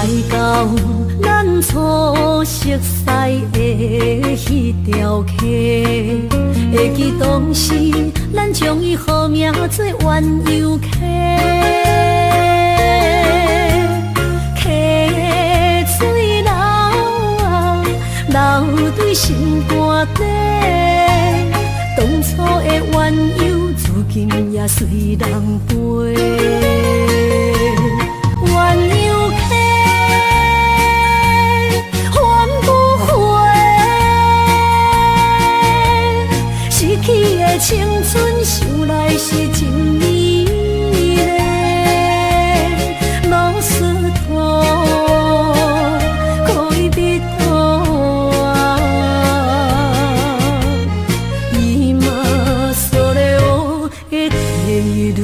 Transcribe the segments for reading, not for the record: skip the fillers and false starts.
来到咱初熟悉的迄条溪，会记当时咱将伊号名做鸳鸯溪。溪水流啊，流对心肝底。当初的鸳鸯，如今也随人飞。鸳鸯溪，翻不回，逝去的青春，想来是真美丽。老师徒，可以比途啊，伊嘛所了的地路。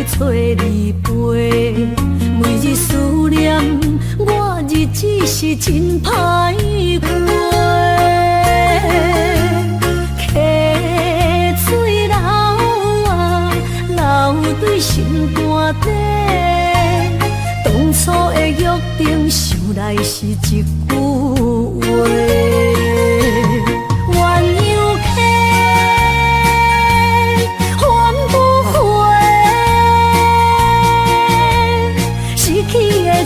找你陪，每日思念，我日子是真歹过。溪水流啊，流对心肝底。当初的约定，想来是一句话。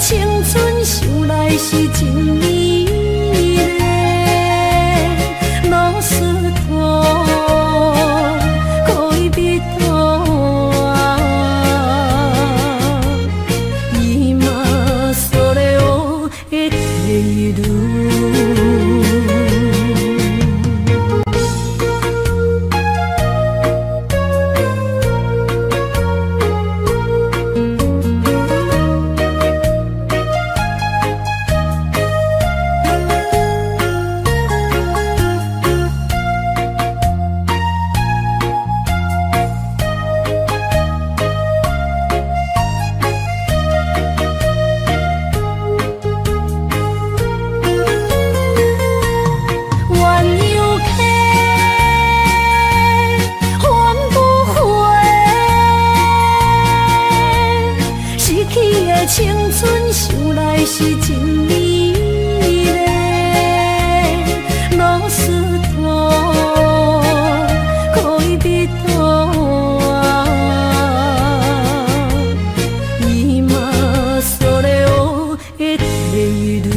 青春想来是真美丽，老师徒可以比途啊，伊嘛所了的地路。青春想来是真美丽，老师徒可以比途啊，伊嘛所了的地路。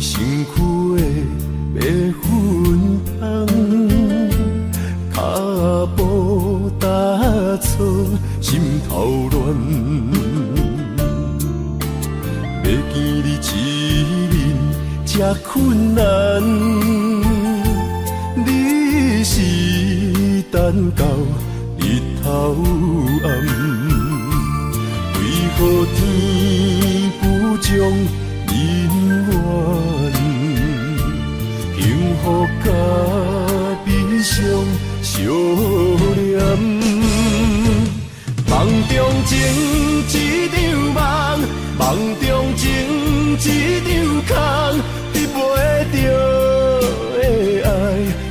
身躯的白粉红，脚步踏错，心头乱。要见你一面这困难，你是等到日头暗，为何天不将人福甲悲伤相连。梦中情一场梦，梦中情一场空，得袂着的爱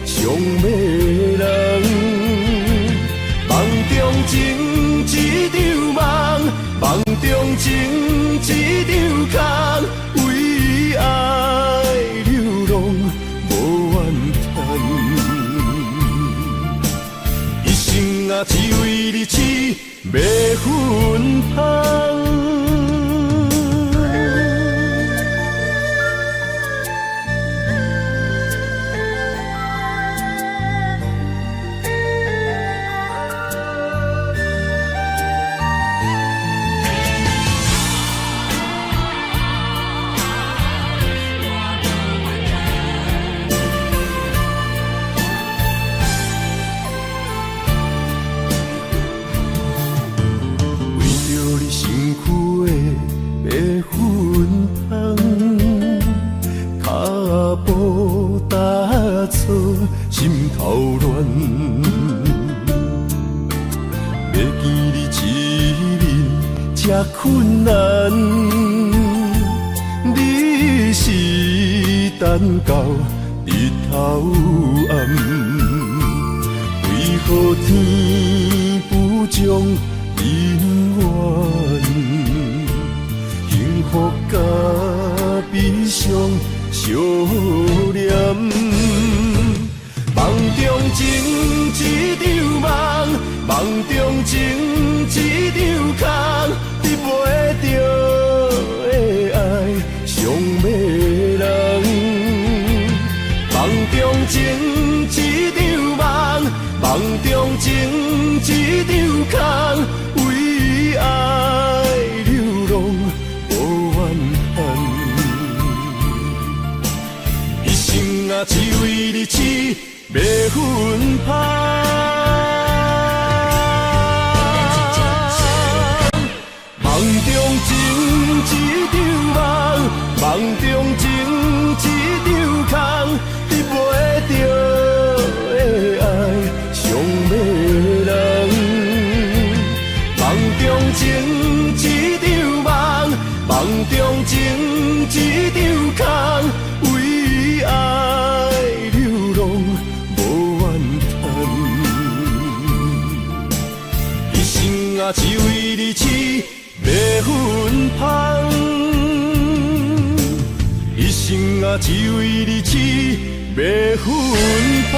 上迷人。梦中情一场梦，梦中情一场空，为爱流浪无怨叹，一生啊只为你痴。要分芳。心头乱，要见你一面这困难，你是等到日头暗，为何天不将人怨？幸福甲悲伤相连。梦中情一场梦，梦中情一场空，得袂着的爱上迷人。梦中情一场梦，梦中情一场空，为爱流浪无怨叹，一生啊只为你痴。要分芳，梦中情一场梦，梦中情一场空，得袂着的爱上迷人。梦中情一场梦，梦中情一场空，为爱流浪。啊，只为你痴，要分芳。一生啊，只为你痴，要分芳。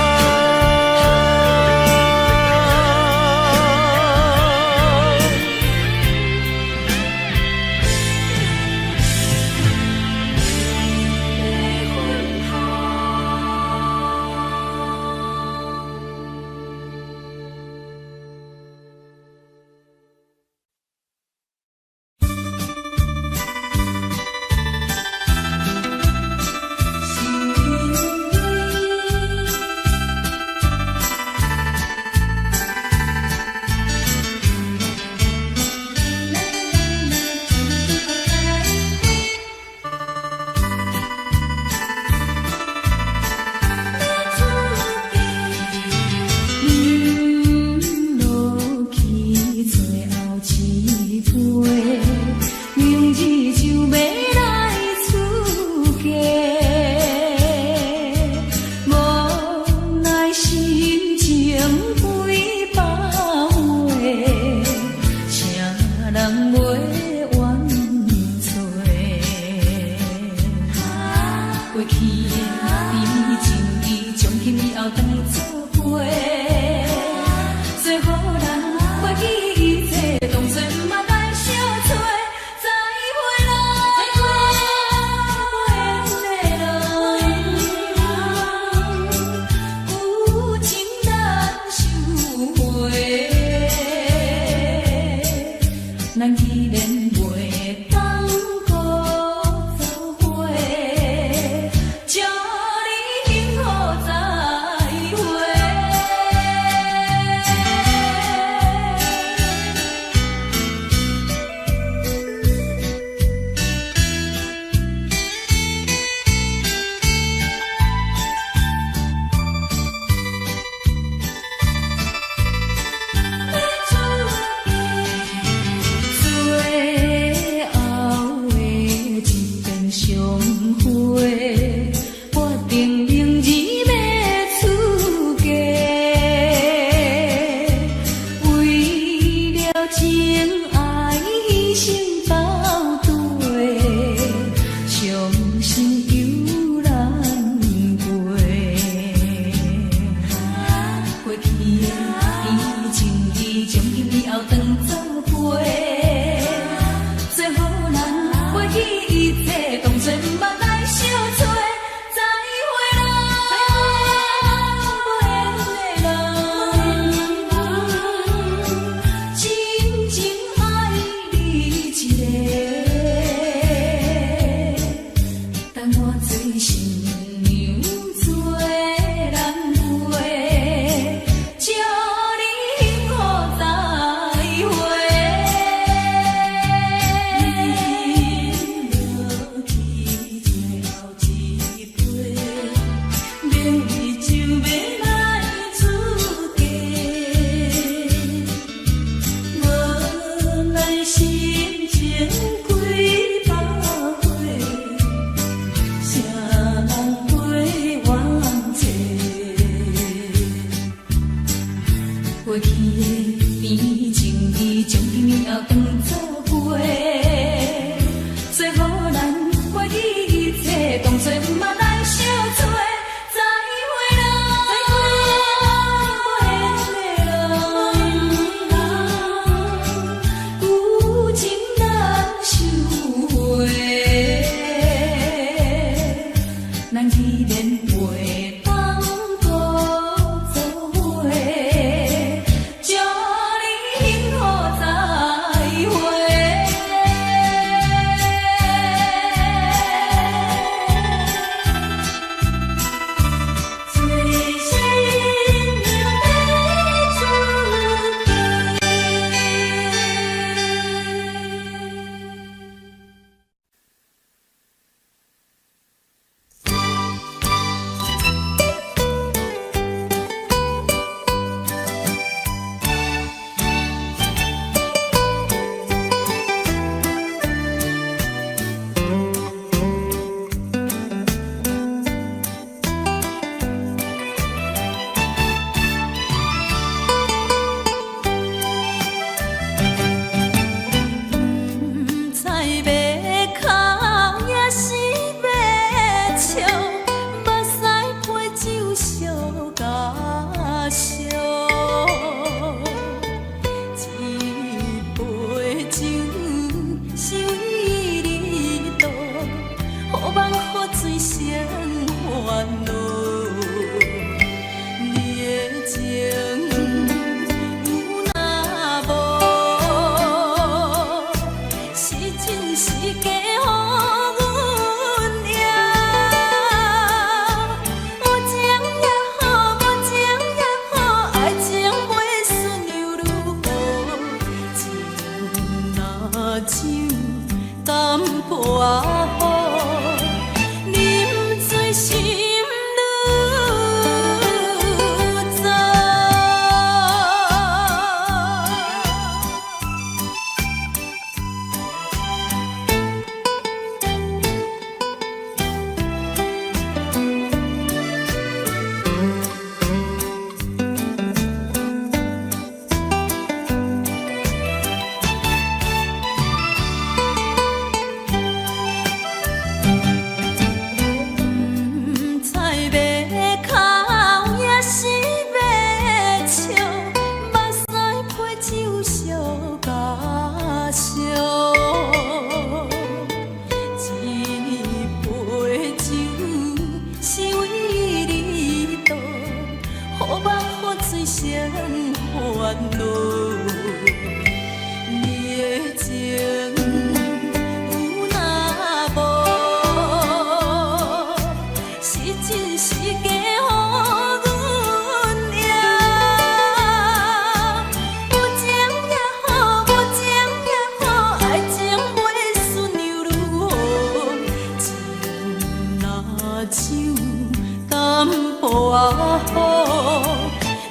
好，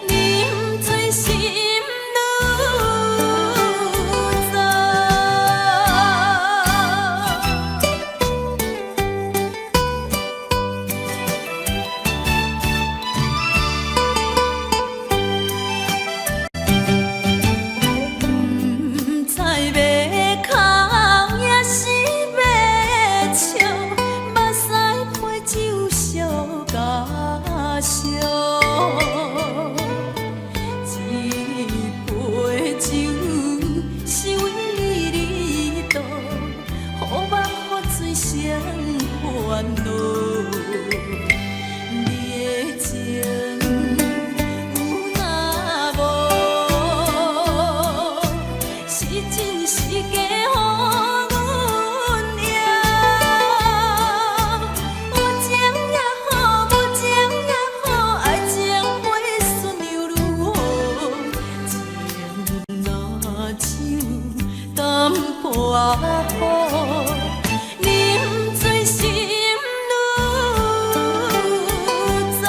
饮醉心愈糟。不知要哭也是要笑，目屎配酒烧甲烧。一杯酒是为你倒，予梦予醉双烦恼。你的情有若无，是真是假予阮赢。有情也好，无情也好，爱情袂顺又如何？情若酒淡薄仔好，饮醉心愈糟。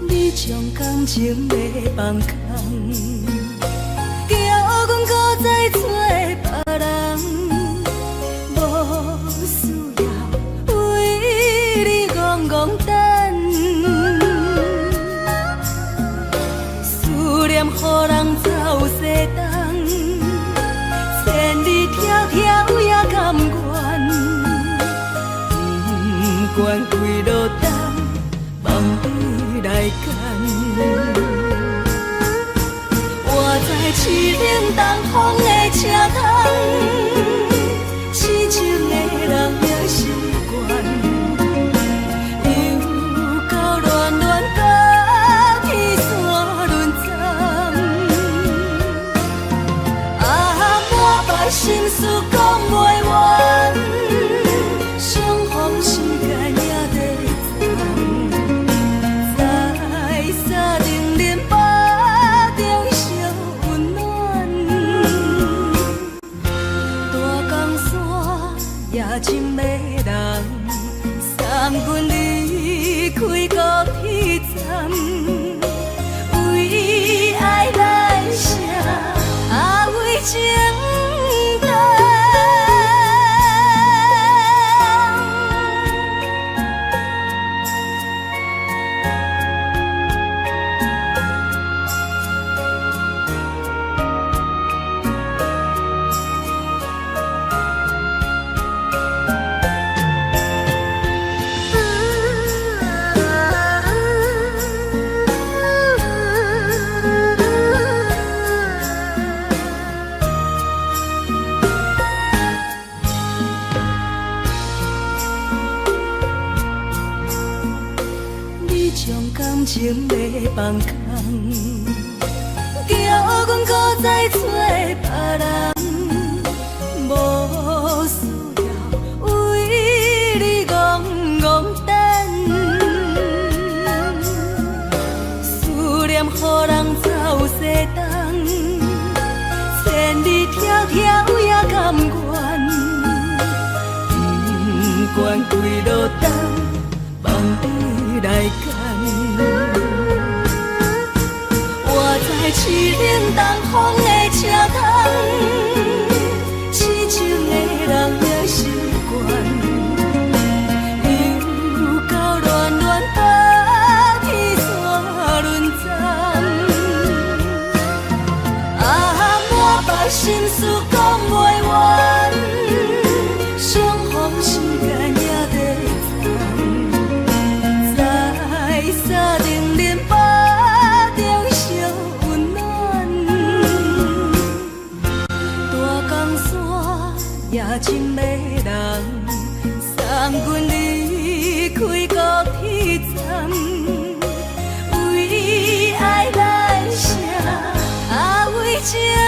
你将感情要放空，叫阮搁再找别人，无需要为你戆戆等。思念予人走西东，千里迢迢也甘愿，不管几落冬。梦你来干，我在市冷东风的车窗，痴情的人也习惯，又到恋恋甲天山沦陷。啊，满腹心事讲袂完，相逢时间也在藏。在沙定林巴中烧温暖，大江山也深迷人，送阮离开高铁站，为爱来生，啊为情重。情要放空，叫阮搁再找别人，无需要为你戆戆等。思念予人走西东，千里迢迢也甘愿，不管几落冬，梦你来干。我在市冷东风的车窗，痴情的人也习惯，又到恋恋甲天山沦陷。啊，满腹心事讲袂完，相逢时间也在藏，在沙定林巴中烧温情债。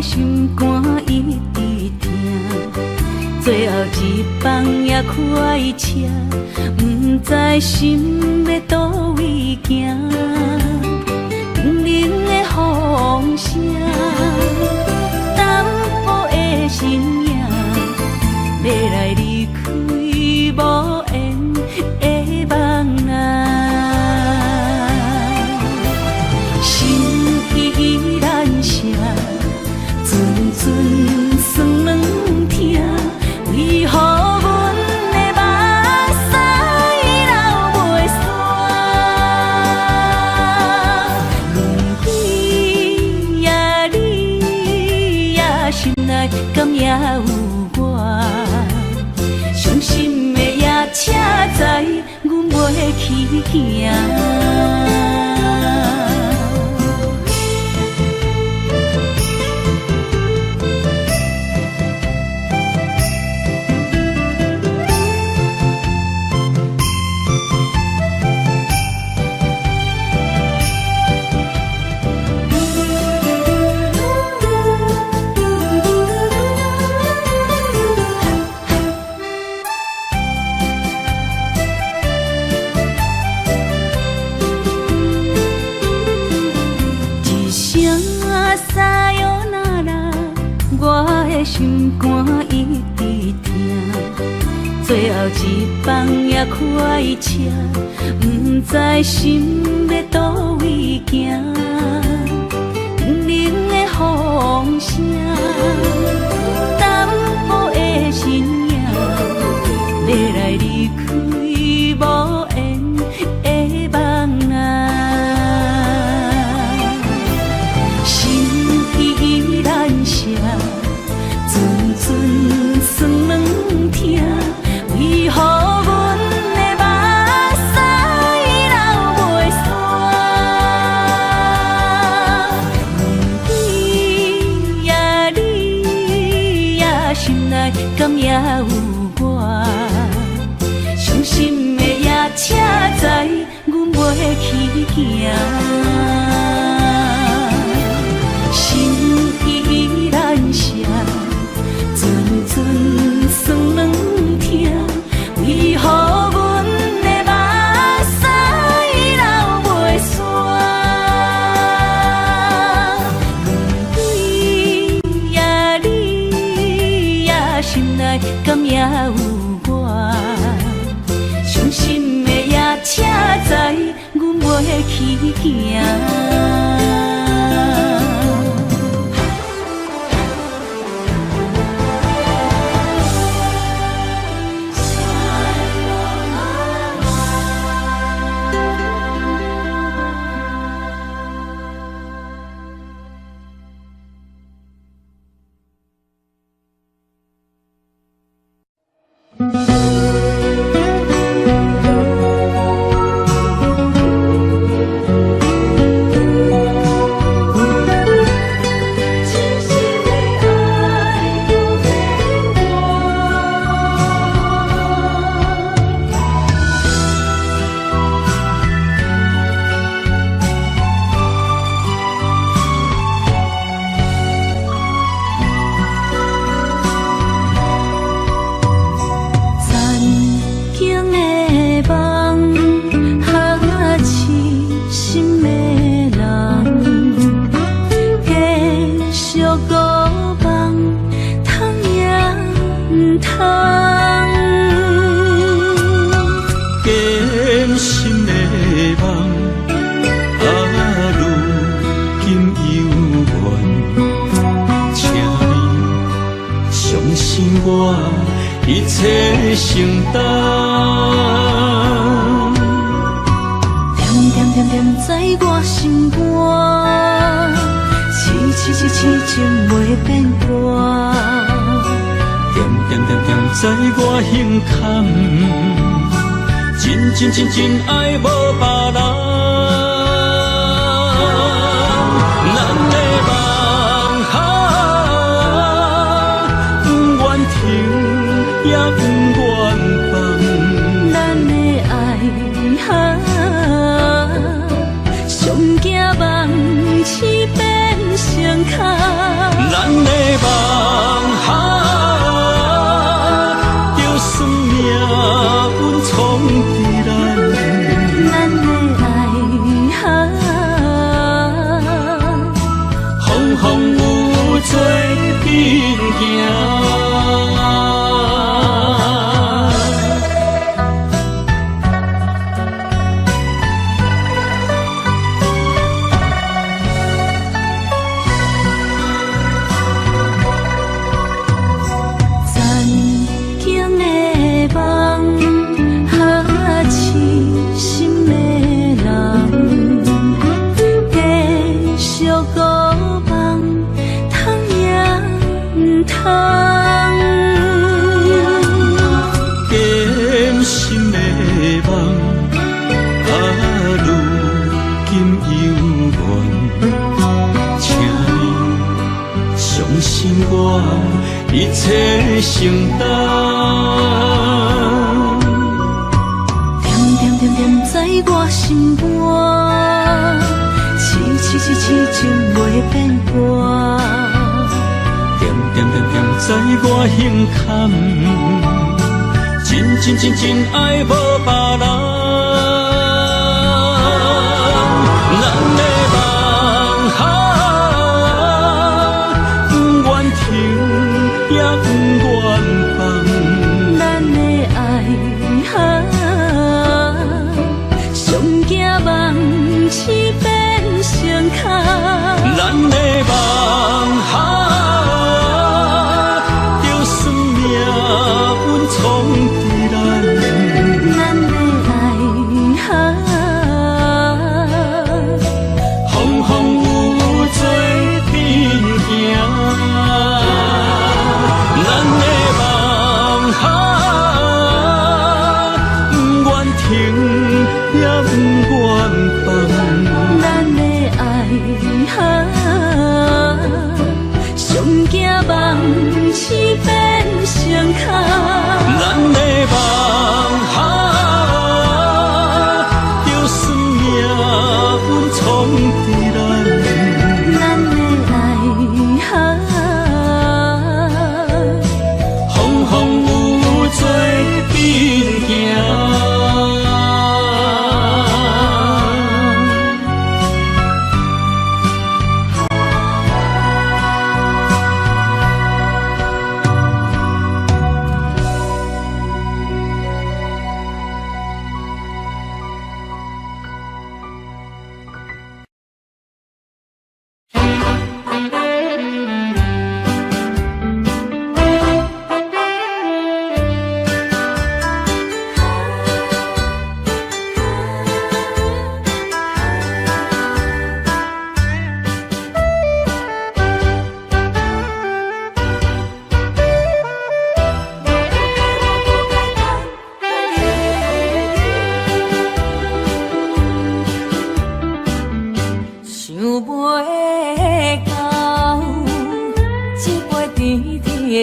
心肝一直听，最后一放也开车，不知心要倒位行，冷冷的风声，淡薄的身影，要来离开无缘的梦啊，心依然舍，阵阵酸软痛，为何阮的目屎流袂煞？轮回呀，你呀，心内敢也有我？伤心的夜车载，阮袂去行。心肝一直疼，最后一放也开车，不知心要倒位行。冷冷的风声，淡薄的身影，要来离开无缘的梦啊，心依然舍。阵阵酸软痛，为何阮的目屎流袂煞？轮回呀，你呀，心内敢也有我？伤心的夜车载，阮袂去行。心依然舍。阵阵酸软痛，为何阮的目屎流袂煞？轮回呀，你呀，心内敢也有我？伤心的夜车载，阮袂去行。一切承担，点点点在我心肝，痴情袂变卦，点点在我胸坎，真爱无别人。也不愿放，咱的爱上惊梦痴变成空，咱的梦一切承担，点点点点在我心肝，痴痴痴痴情袂变卦，点点点点在我胸坎，真真真真爱无别人。咱的梦哈，不愿停。也不愿放，咱的爱哈，上惊梦痴变成空。咱的梦哈，就算命运冲对咱，咱的爱哈，风风雨雨做阵行。咱的梦哈，不愿停，也不愿放。咱的爱哈，上惊梦痴变成空。咱的梦哈，就算命运冲对咱，咱的爱哈。风风雨雨做阵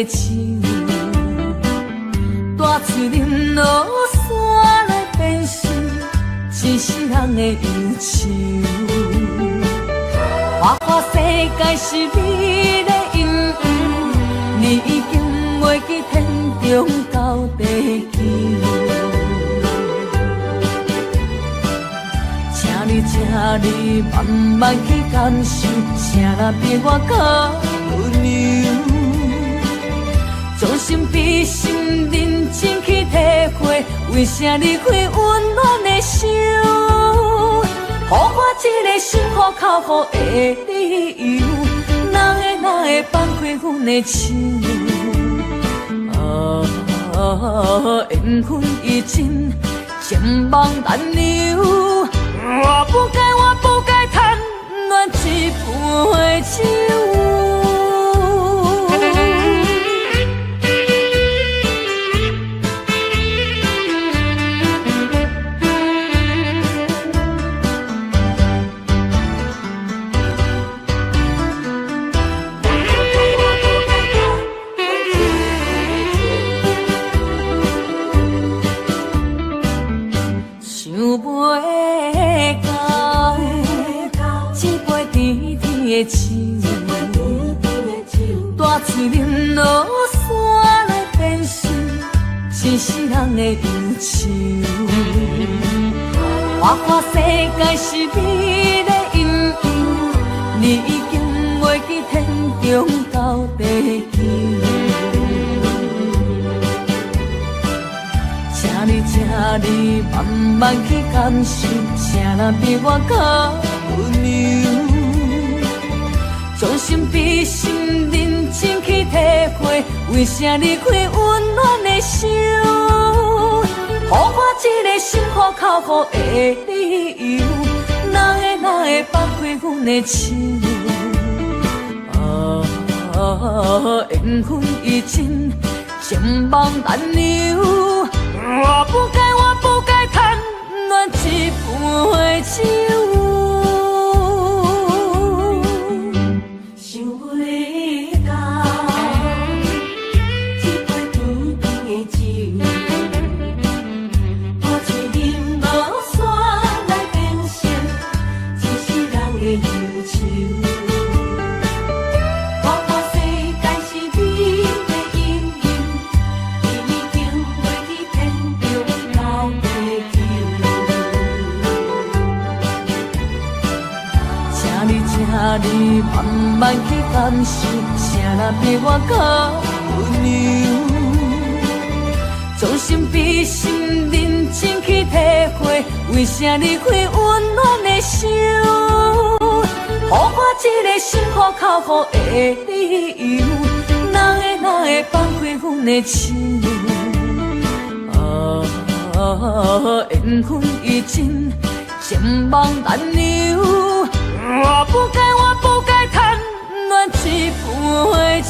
行。大树林落山来变成一世人的忧愁。花花世界是你的引诱，你已经袂记天中到地球。请你慢慢去感受，谁人比我更牛？将心比心，认真去体会，为啥离开温暖的手？予我一个心苦口苦的理由，哪会放开阮的手？缘分已尽，情梦难留。我不该贪恋一杯酒。大树林落山来变成一世人的忧愁。花花世界是你的引诱，你已经袂记天中斗地球。请你慢慢去感受，啥人比我较温柔？将心比心，认真去体会，为啥离开温暖的手？予我一个心苦口苦的理由，哪会放开阮的手？缘分已尽，情梦难留。我不该贪恋一杯酒。想袂到，一杯甜甜的酒，我却饮无煞来变成一世人的忧愁。你慢慢去感受，啥人比我较温柔？将心比心，认真去体会，为啥离开温暖的手？予我一个心苦口苦的理由，哪会放开阮的手？缘分已尽，情梦难留。我不该贪恋一杯酒。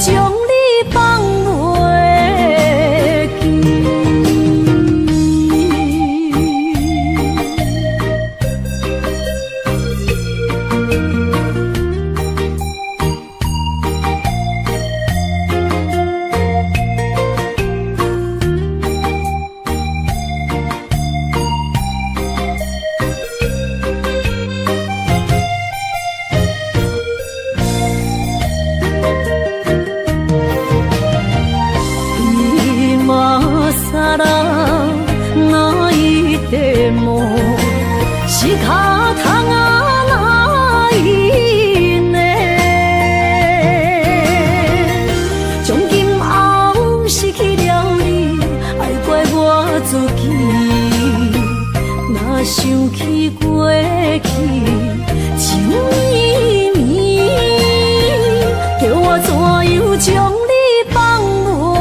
将你放袂记。我想起过去情绵绵，叫我怎样将你放袂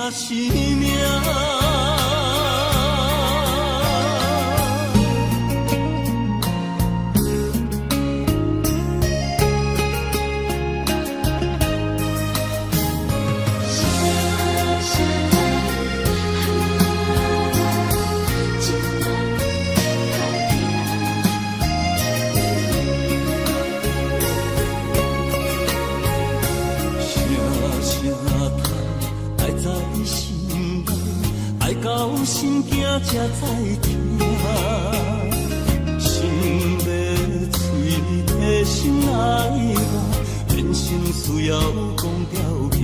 记？心惊才知听，心要嘴替心爱我，人生需要讲条命。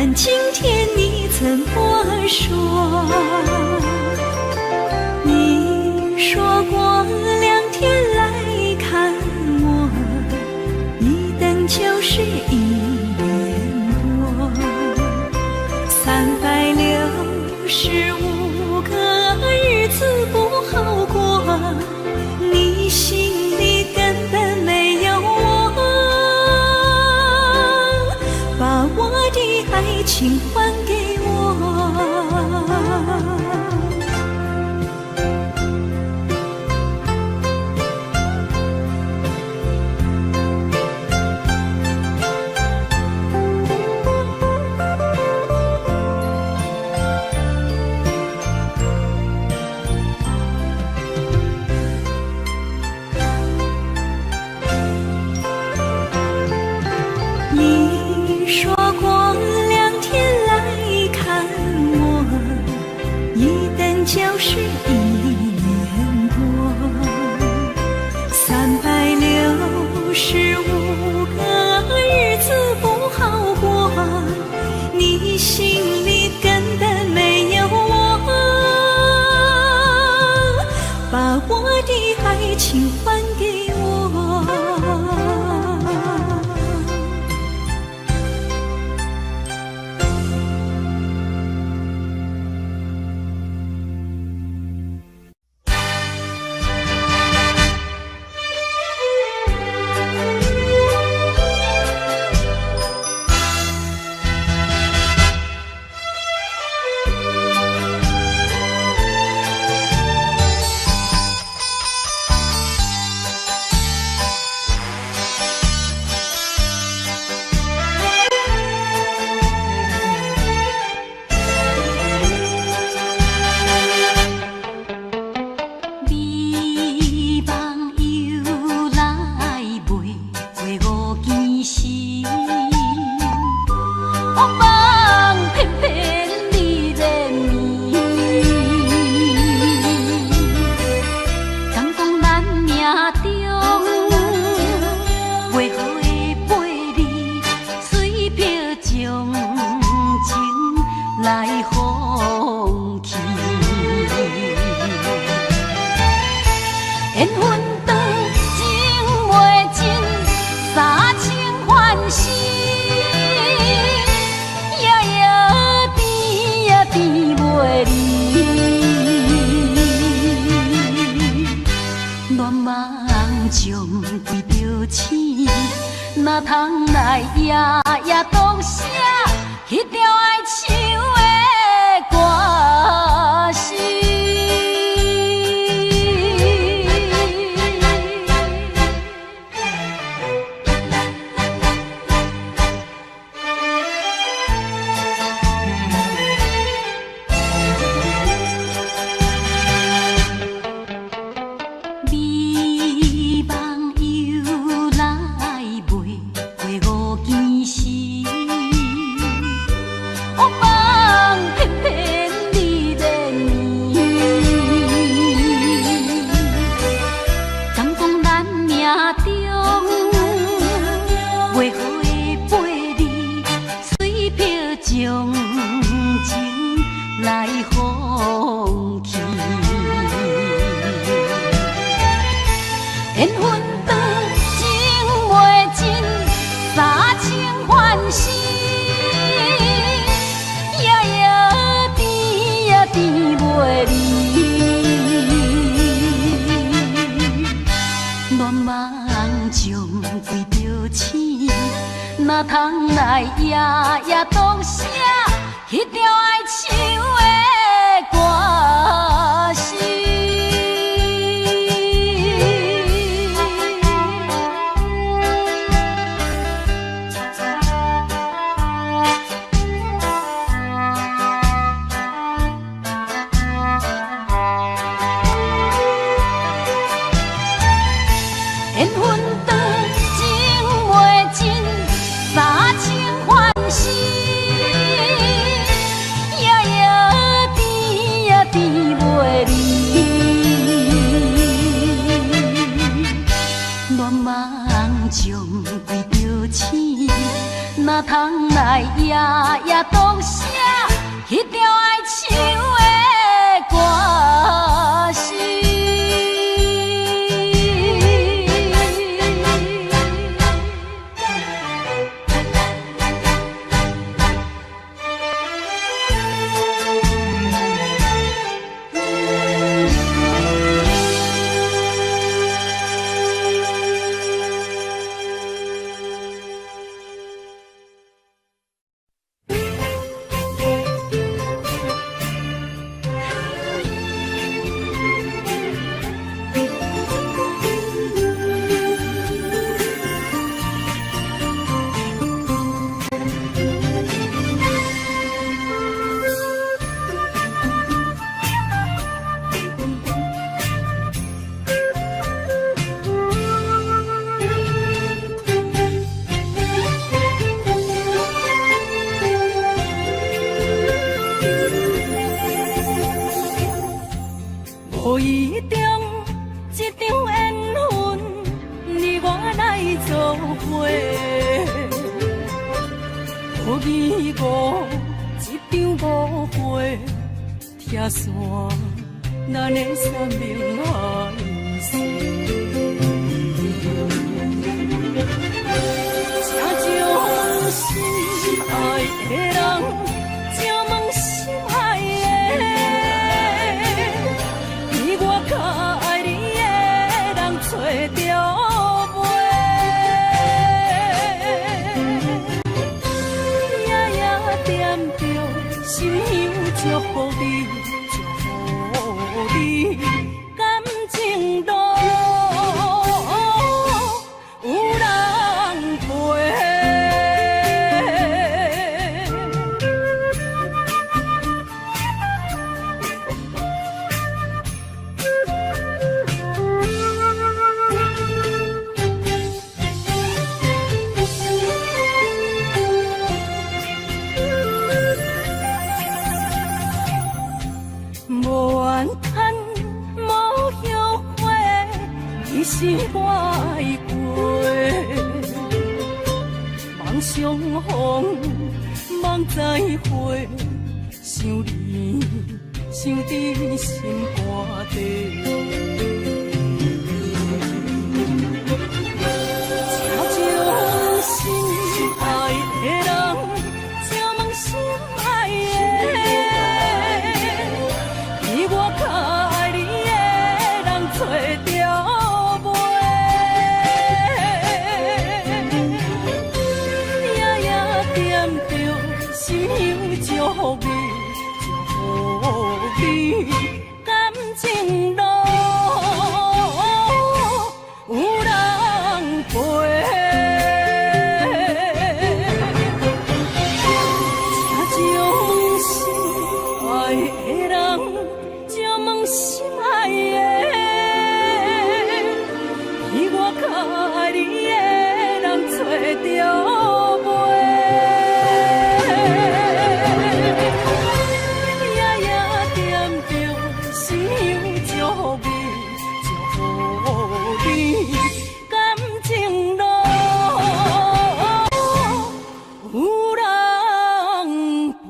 但今天你怎么说？你说过2天来看我，一等就是1年多，365个日子不好过，你心里根本没有我，把我的爱情还给我。你说过2天来看我，一等就是1年多，365个日子不好过，你心里根本没有我，把我的爱情还给我。哪通来夜夜读写迄条爱唱的歌词？哪通来夜夜读写迄条爱唱的歌词？缘分长，情袂尽，三情欢喜。通来夜夜读写迄条爱唱的歌词？无意中一场缘分，你我来作伙；无意误一场误会，拆散咱的三明海誓。请将心爱的人，请问心爱的。较爱你的人找着袂？夜夜惦着心香祝福你，祝福你感情路有人陪。无怨叹，无后悔，你是我的过。梦相逢，梦再会，想你，想伫心肝底。请将心爱的人，请问心爱的。我较爱你的人找着袂？夜夜惦着心香祝福你，祝福你感情路有人陪。请将心爱的人。心爱的，比我较爱你的人找着袂？夜夜惦着心香祝福你，祝福你感情路有人陪。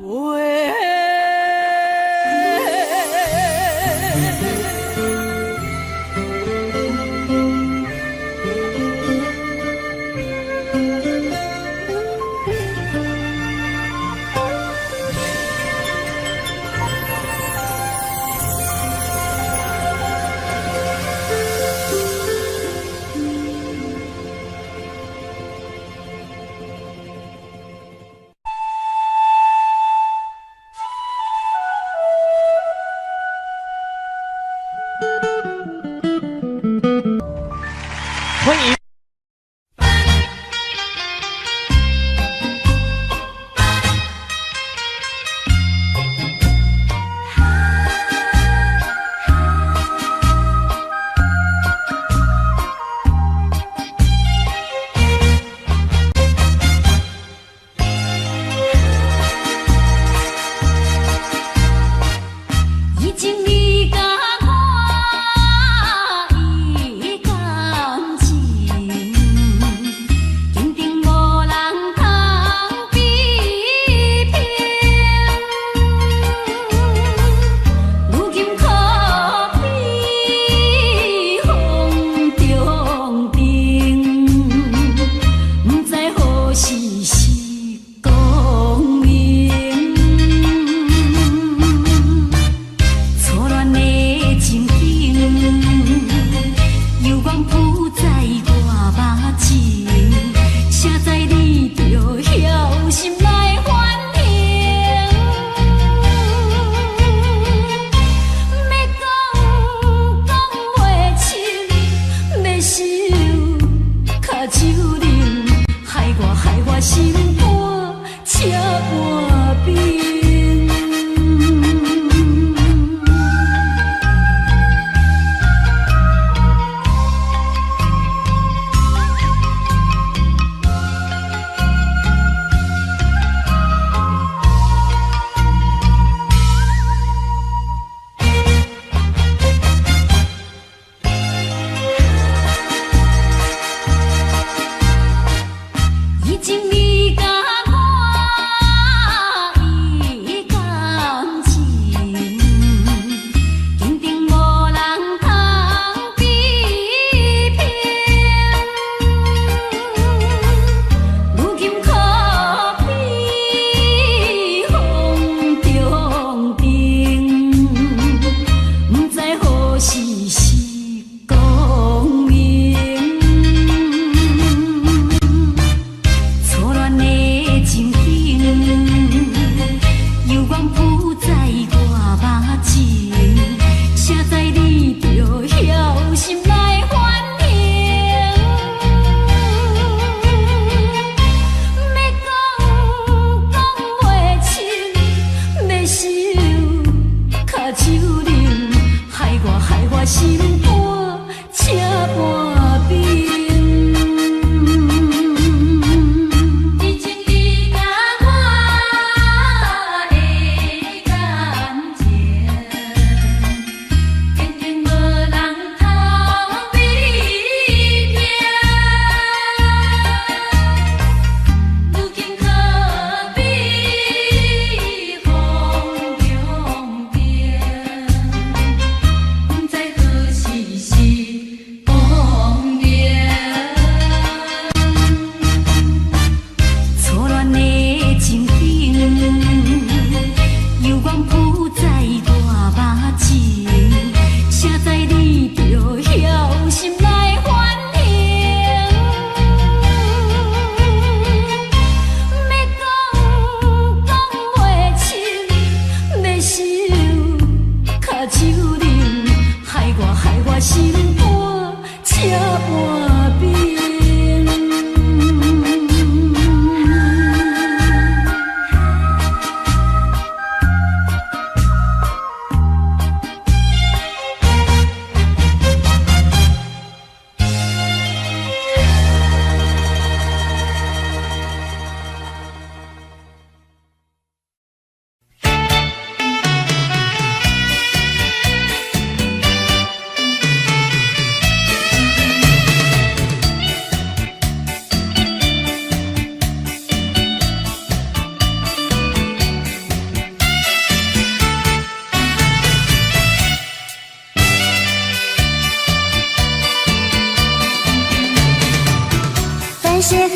谢河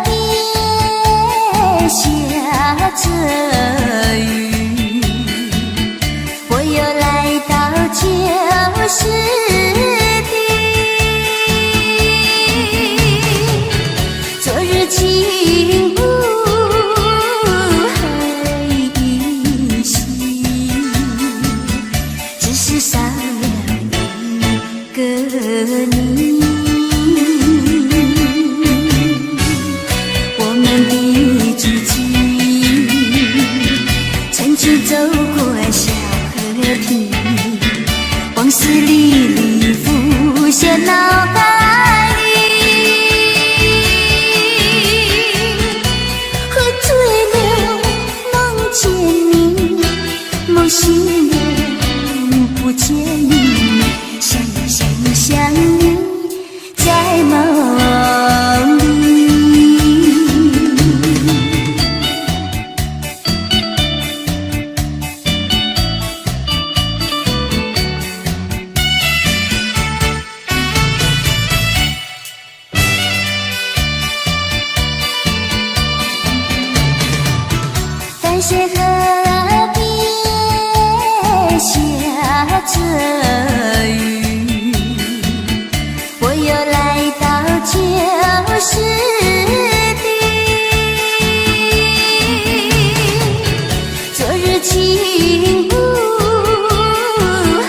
边下着雨，我又来到旧时地。昨日情物还依稀，只是少了一个你。走过小河堤，往事历历浮现脑海里。喝醉了梦见你，梦醒了不见你，想你在梦里。淡水河边下着雨，我又来到旧时地。昨日情物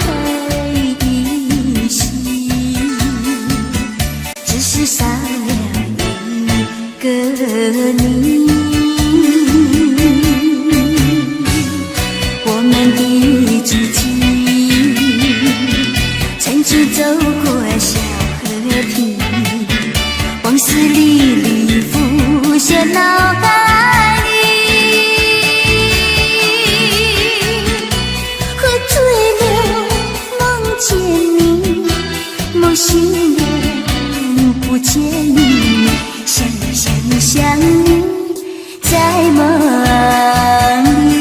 还依稀，只是少了一个你。我们的知己曾经走过小河堤，往事历历浮现脑海里。喝醉了梦见你，梦醒了不见你，想你在梦里。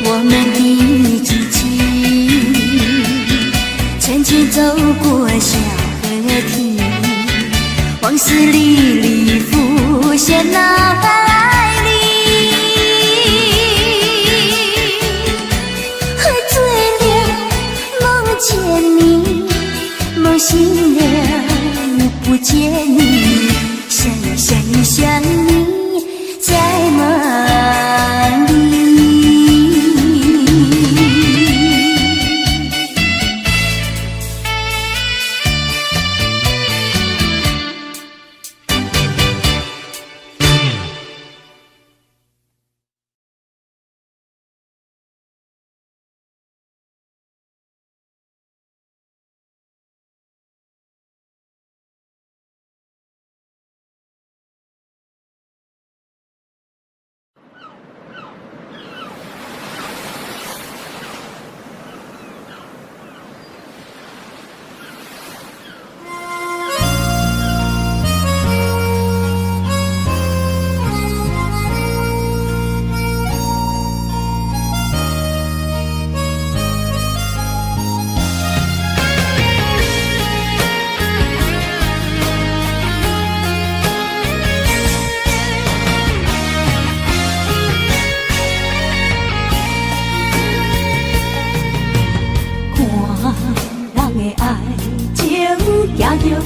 我们的知己曾经走过小河堤，往事历历浮现脑海里。喝醉了梦见你，梦醒了不见你，想你在梦里。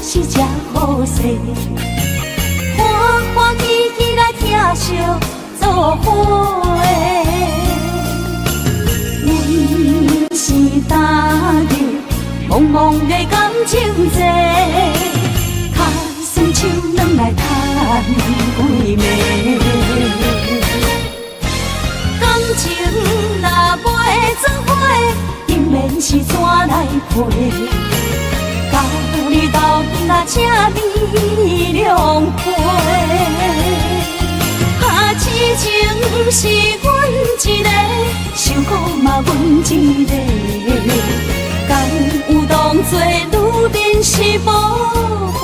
是这好势，欢欢喜喜来听相作伙的。阮是踏入茫茫的感情债，脚酸手软来叹几暝。感情若袂做伙，定免是怎来陪？这美良陪。啊，痴情是阮一个，想苦嘛阮一个，敢有当作女人是无悔？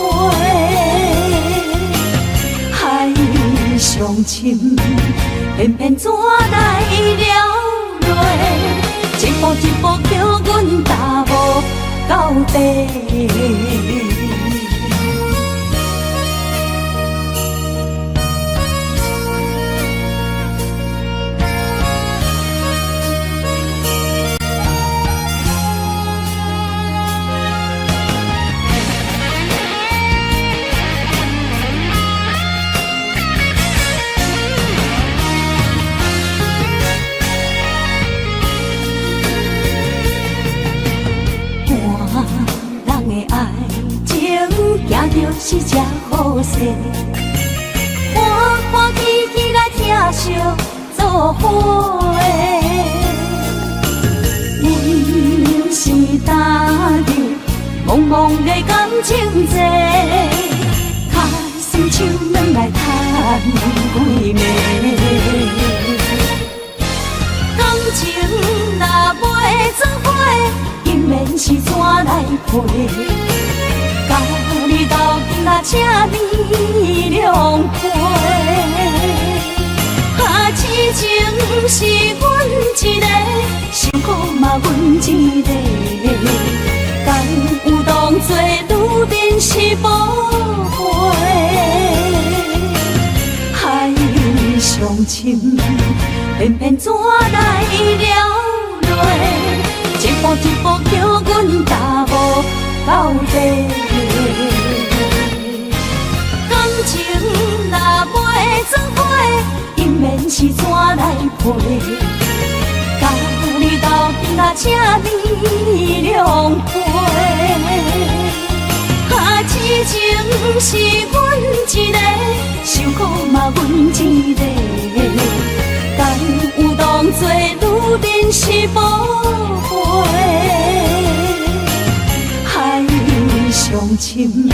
海上深，偏偏怎来了落？一步一步叫阮踏无到底。行就是这好势，欢欢喜喜来疼惜做伙的。人是打入茫茫的感情债，开心手软来赚几暝。感情若袂做伙，因免是怎来陪？甲你斗阵啊，这美良陪。啊，痴情是阮一个，想苦嘛阮一个，敢有当作女人是无悔？海上深，偏偏怎来了落？一步一步叫阮踏无到底。感情若袂做伙，因免是怎来陪？甲你斗阵啊，这美良陪。啊，痴情是阮一个，想苦嘛阮一个，敢有当作女人是无悔？上深，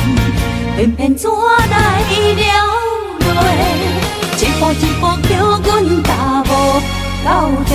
偏偏怎来了落？一步一步叫阮踏无到底。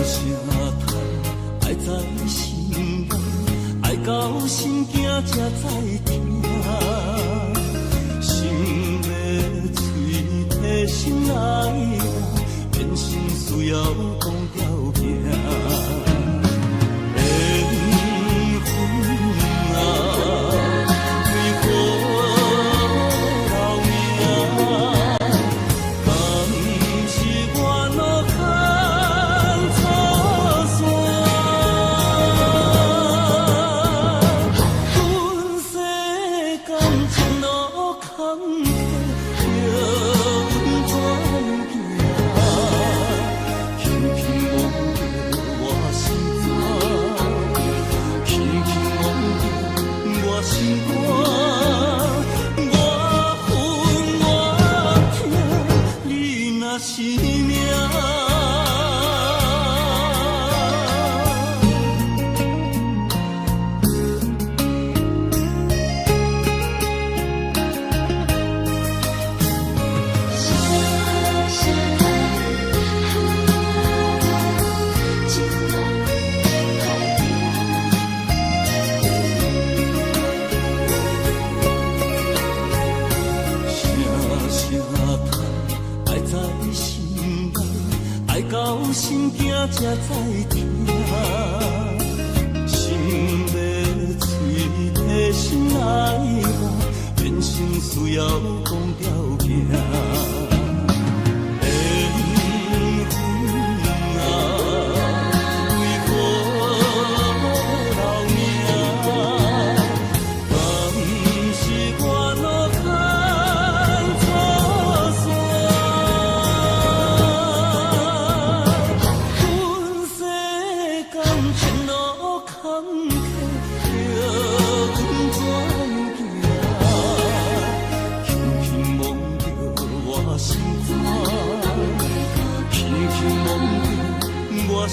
声叹，爱在心内，爱到心惊才知听。心要嘴替心爱人，变心需要讲条件。才知听，心要嘴替心爱人，变心需要讲条件。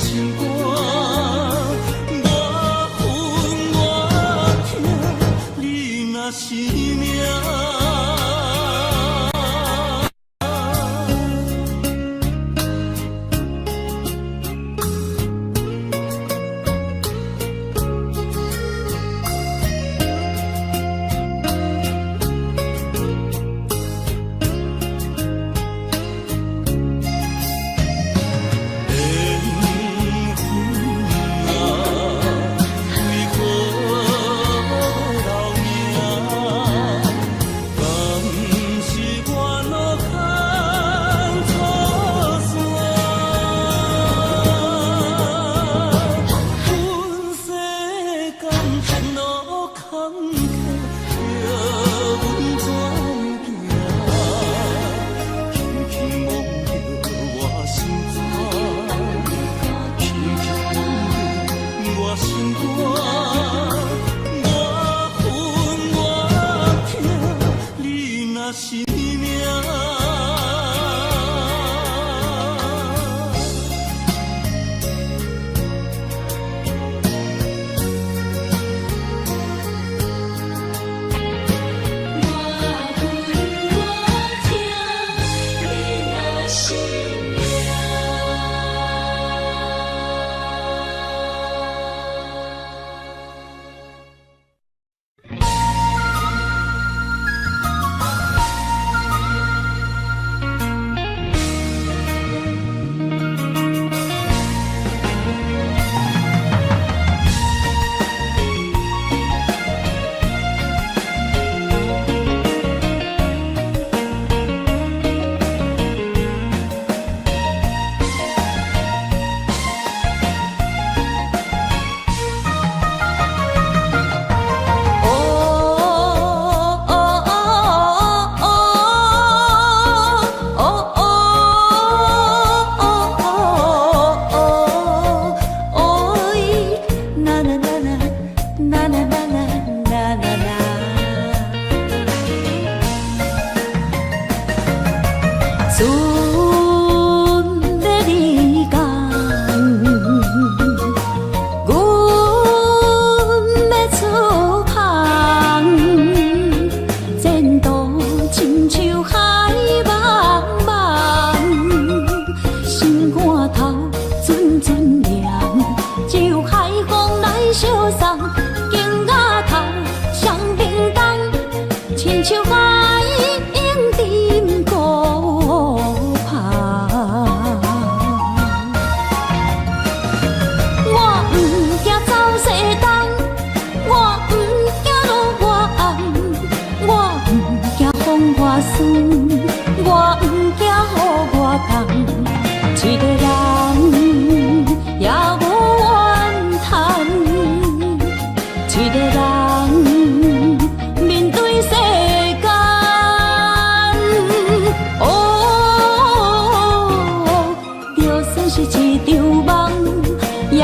心肝，我分我痛，你若是命。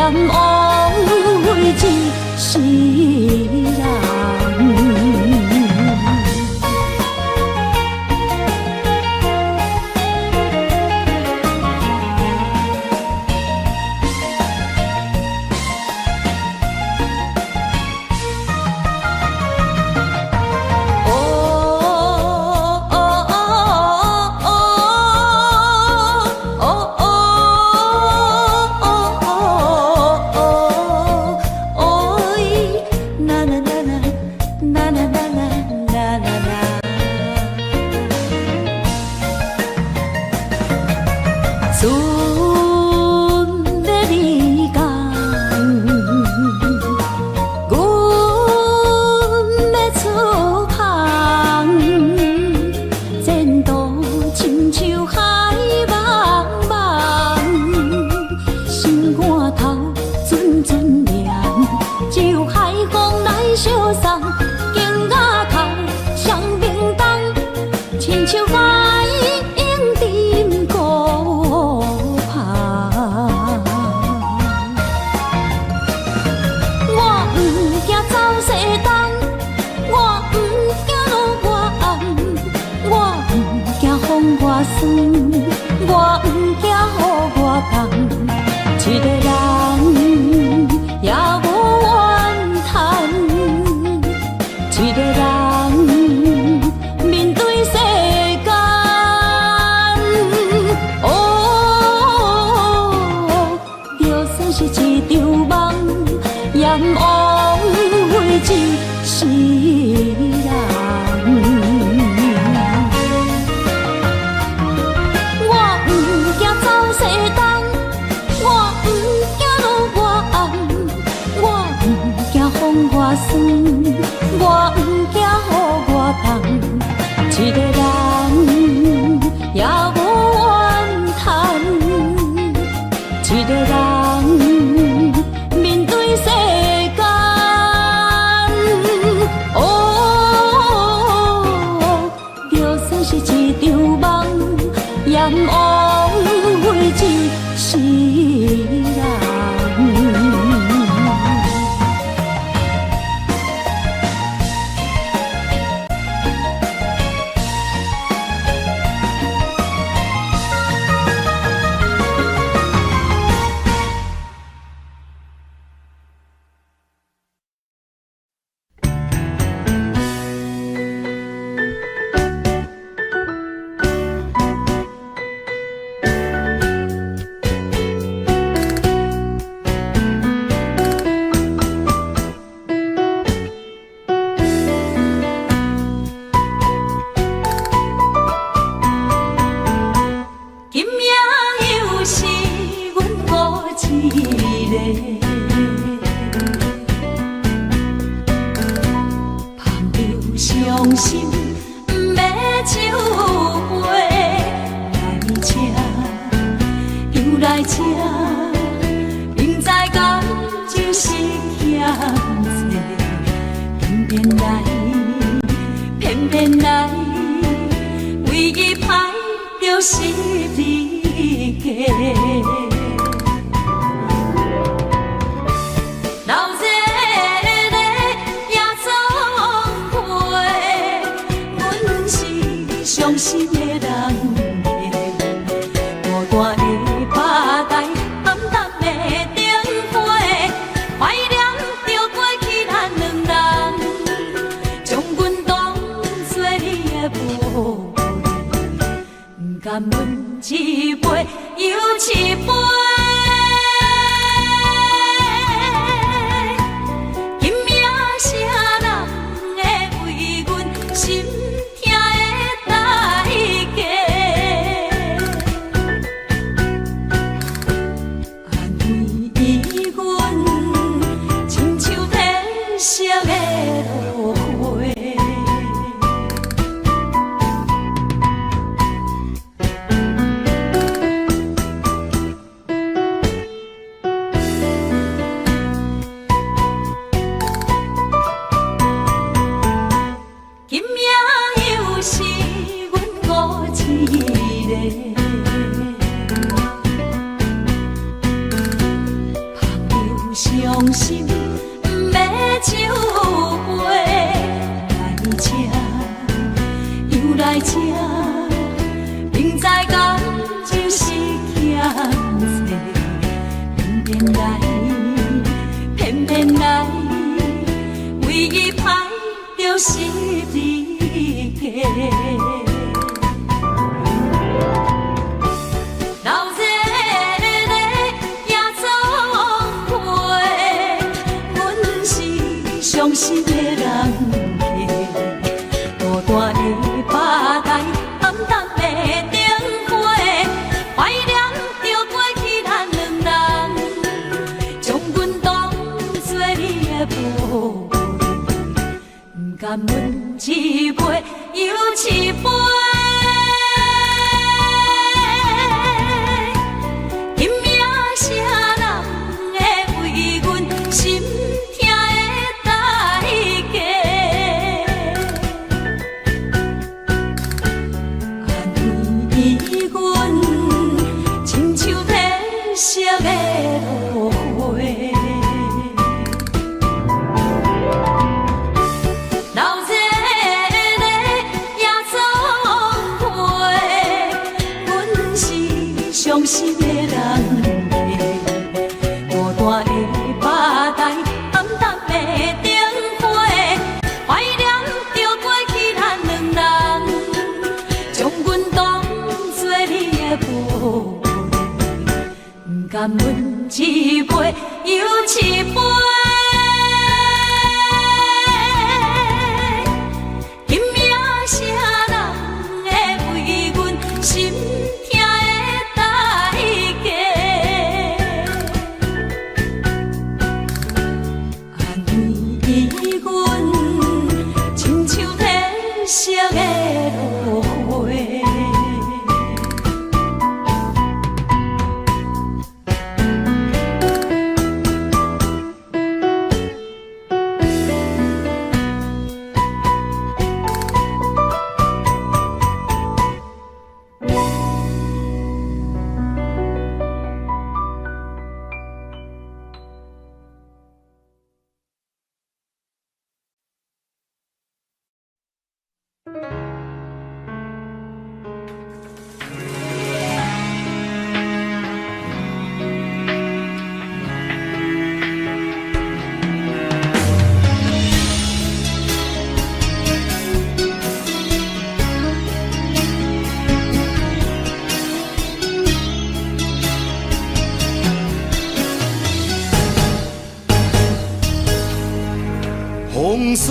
阎王为一世人。我不惊予我扛，一个人也无怨叹，一个人面对世间。就算是一场梦，阎王为一世人。我酸，我不惊予我扛，一个人也无怨叹，一个人面对世间。就算是一场梦，阎王为一世人。甘问一杯又一杯，今夜啥人会为阮心痛的代价？安慰阮，亲像天色的落花。伤心，要酒杯来吃，又来吃，明知感情是欠债，偏偏来，为伊歹着失理解。伤心的人客，孤单的吧台，暗淡的灯火，怀念着过去咱两人，将阮当作你的宝贝，不甘阮一杯又一杯。今夜谁人会为阮心？色的落花，流热的夜总会，阮是伤心的人客，孤单的吧台，暗淡的灯火，怀念着过去咱两人，将阮当作你的宝。甘阮一杯又一杯，今夜谁人会为阮心痛的代价？安慰阮，亲像褪色的落花。风霜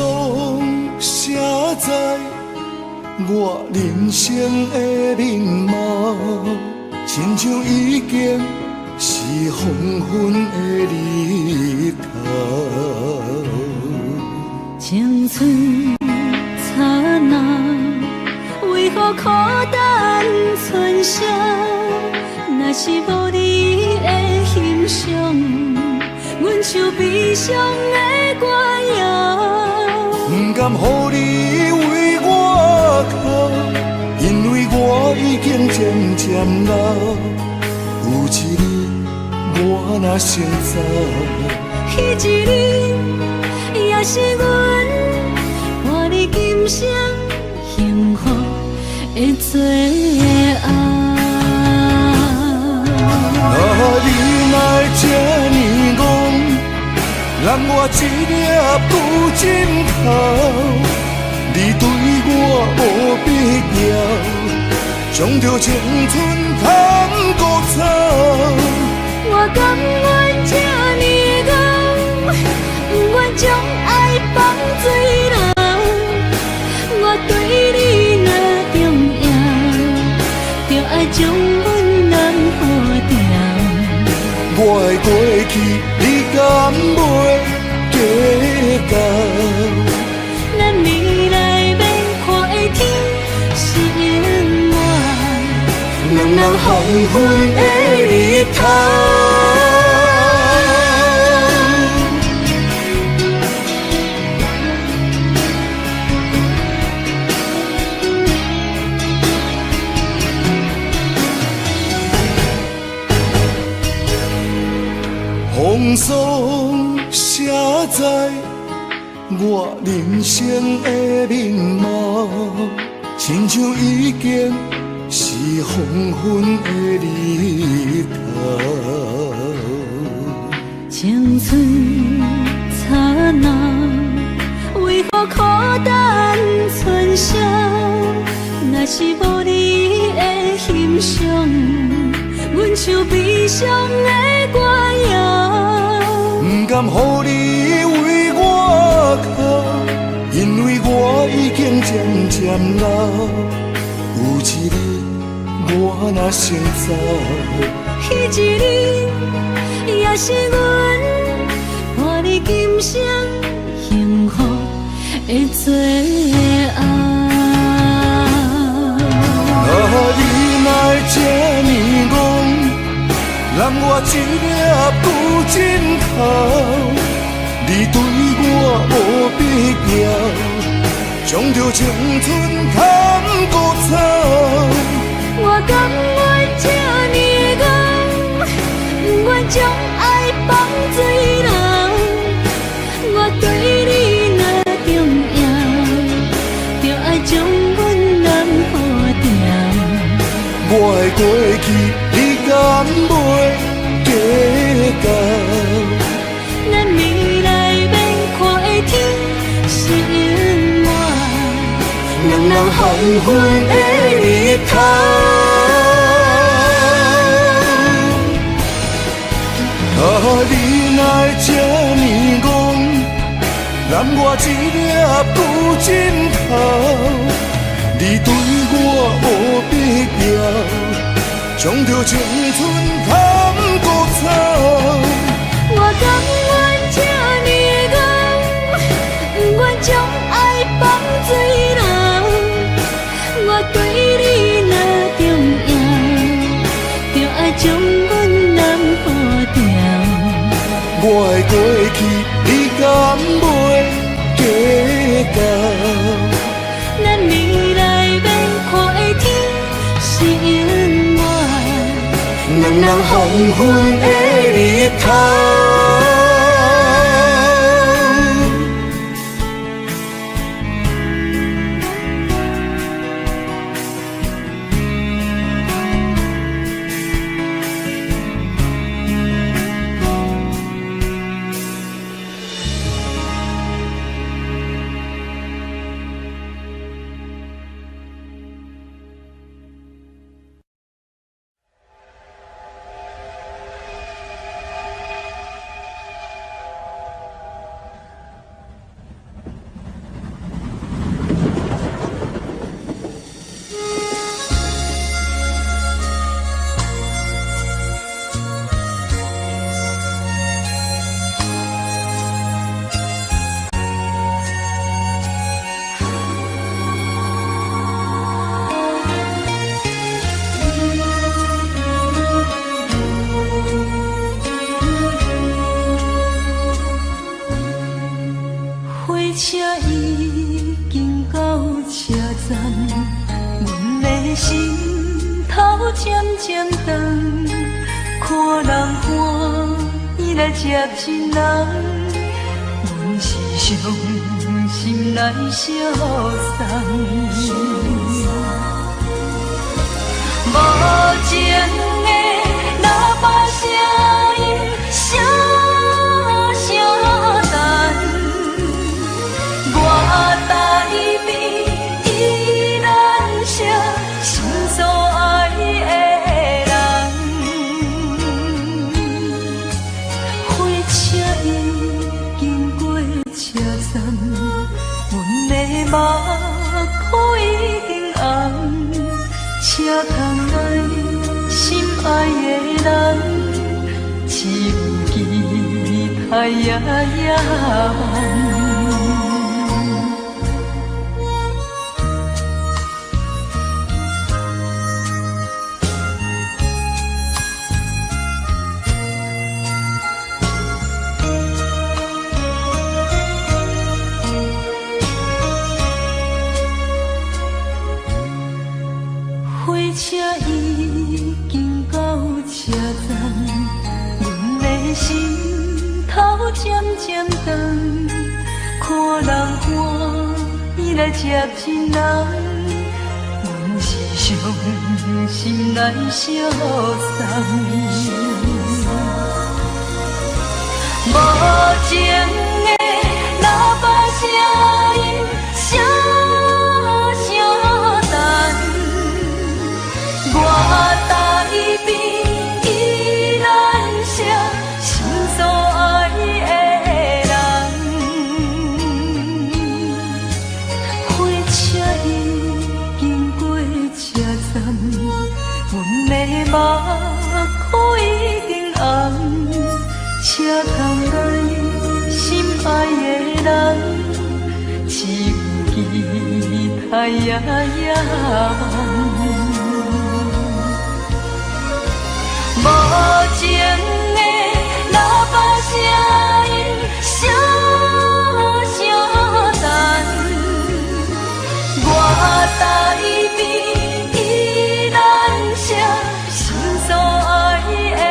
写在我人生的面貌，亲像已经是黄昏的日头。青春刹那，为何孤单存剩？若是无你的欣赏，阮像悲伤的歌谣。不甘予你为我哭，因为我已经渐渐老。有一日我若先走，彼一日也是阮伴你今生幸福的最后。你若会这呢戆，让我一粒不枕头。你对我无必要，将着青春通孤走。我甘愿这呢戆，不愿将爱放水流。我对你若重要，就爱将阮人付掉。我的过去，你敢袂记到？咱未来要看的天是永远，两人黄昏的日头。风霜写在我人生的面貌，亲像已经是黄昏的日头。青春刹那，为何孤单春宵？若是无你的欣赏，阮像悲伤的歌谣。不甘予你为我哭，因为我已经渐渐老。有一日我若先走，彼一日也是阮伴你今生幸福的最后。你哪会这呢戆，揽我一粒旧枕头？你对我无必要，将着青春贪古草。我甘愿这呢戆，不愿将爱放水流。我对你若重要，就爱将阮人付掉。我的过去，你敢袂计较？咱未来免看的天是永远，两人黄昏的日头。你哪会这呢戆，揽我一粒旧枕头？你对我无必要，将着青春贪古草。我甘愿这呢戆，不愿将爱放水流。我对你若重要，就爱将阮人付掉。我的过去，你敢袂计较？咱未来免看的天是永远，两人黄昏的日头。车已经到车站，阮的心头渐渐长，看人欢喜来接亲人，阮是伤心来消送。无情的喇叭声音，声声淡。我台边依然写心所爱的人，火车已经过车站，阮的目眶已经红，车窗内心爱的人，只有期待夜夜梦。火车已经到车站，阮的心渐渐长，看人欢喜来接亲人，阮是伤心来相送。无情的喇叭声音，声声等，我台边依然写心所爱的人。火车已经过车站，阮的目眶已经红。车窗内心爱的人，只有期待夜夜梦。无情的喇叭声音，声声等，我台边依然写心所爱的。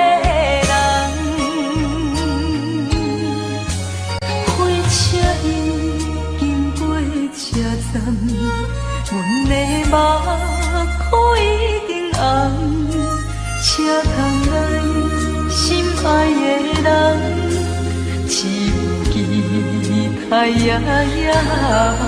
阮的目眶已经红，车窗内心爱的人，只有期待夜夜梦。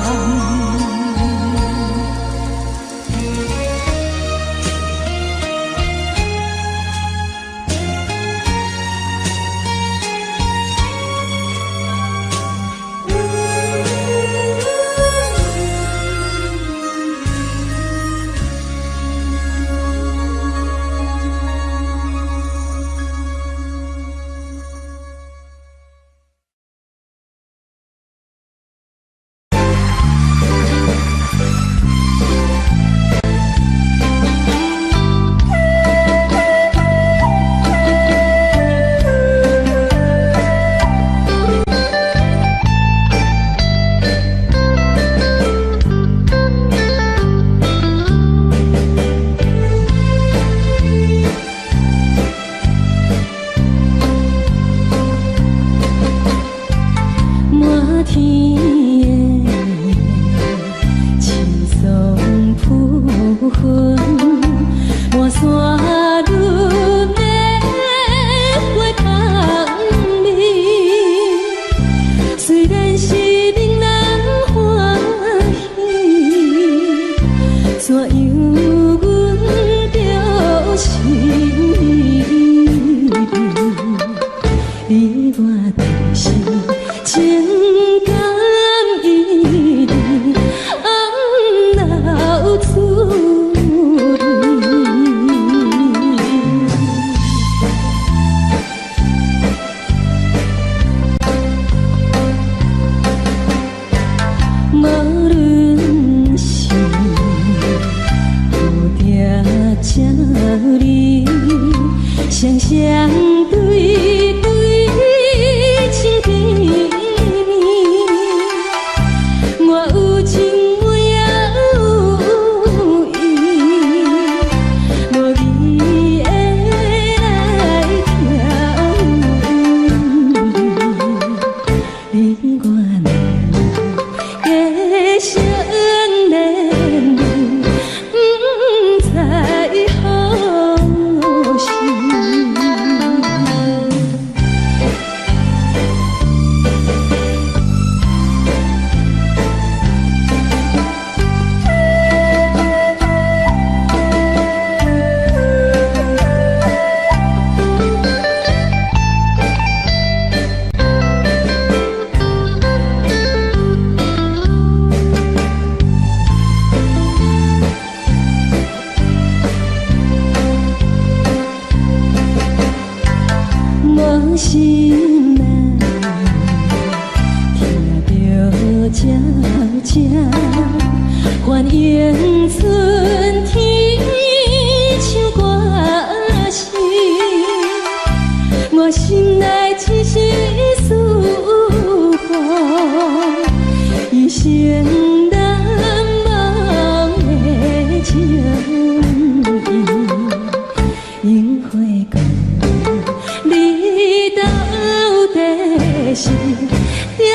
是定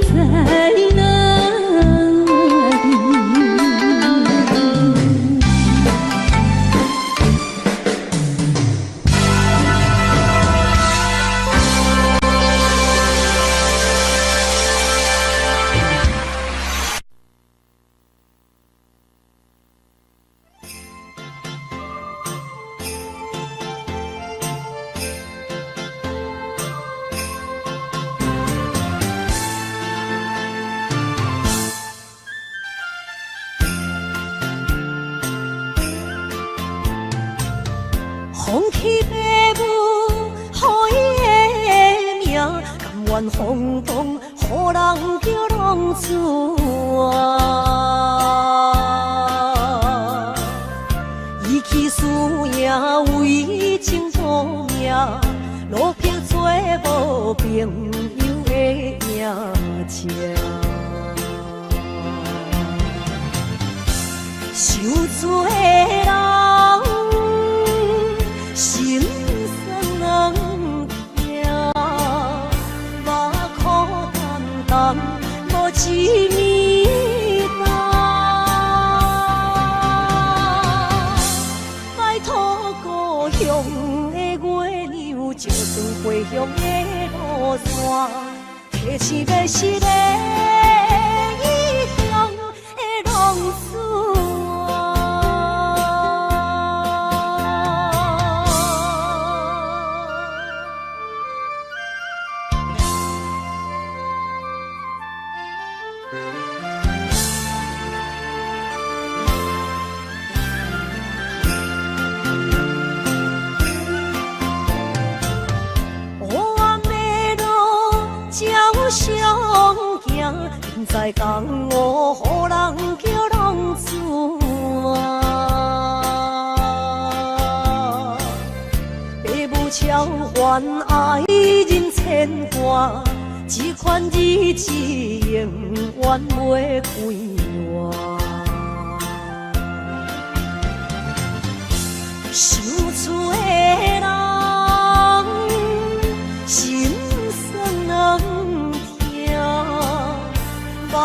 在哪里？放弃父母，予伊的名，甘愿放荡，予人叫浪子啊！伊去输赢，为情赌命，路边做无朋友的命情。受罪的人。心酸人听，目眶淡淡，无一面答。拜托故乡的月亮，照光回乡的路线，提醒要是个异乡的浪子。在江湖，予人叫浪子啊！父母超还爱人牵挂，这款日子永远袂归我。受罪的人，心酸人听。目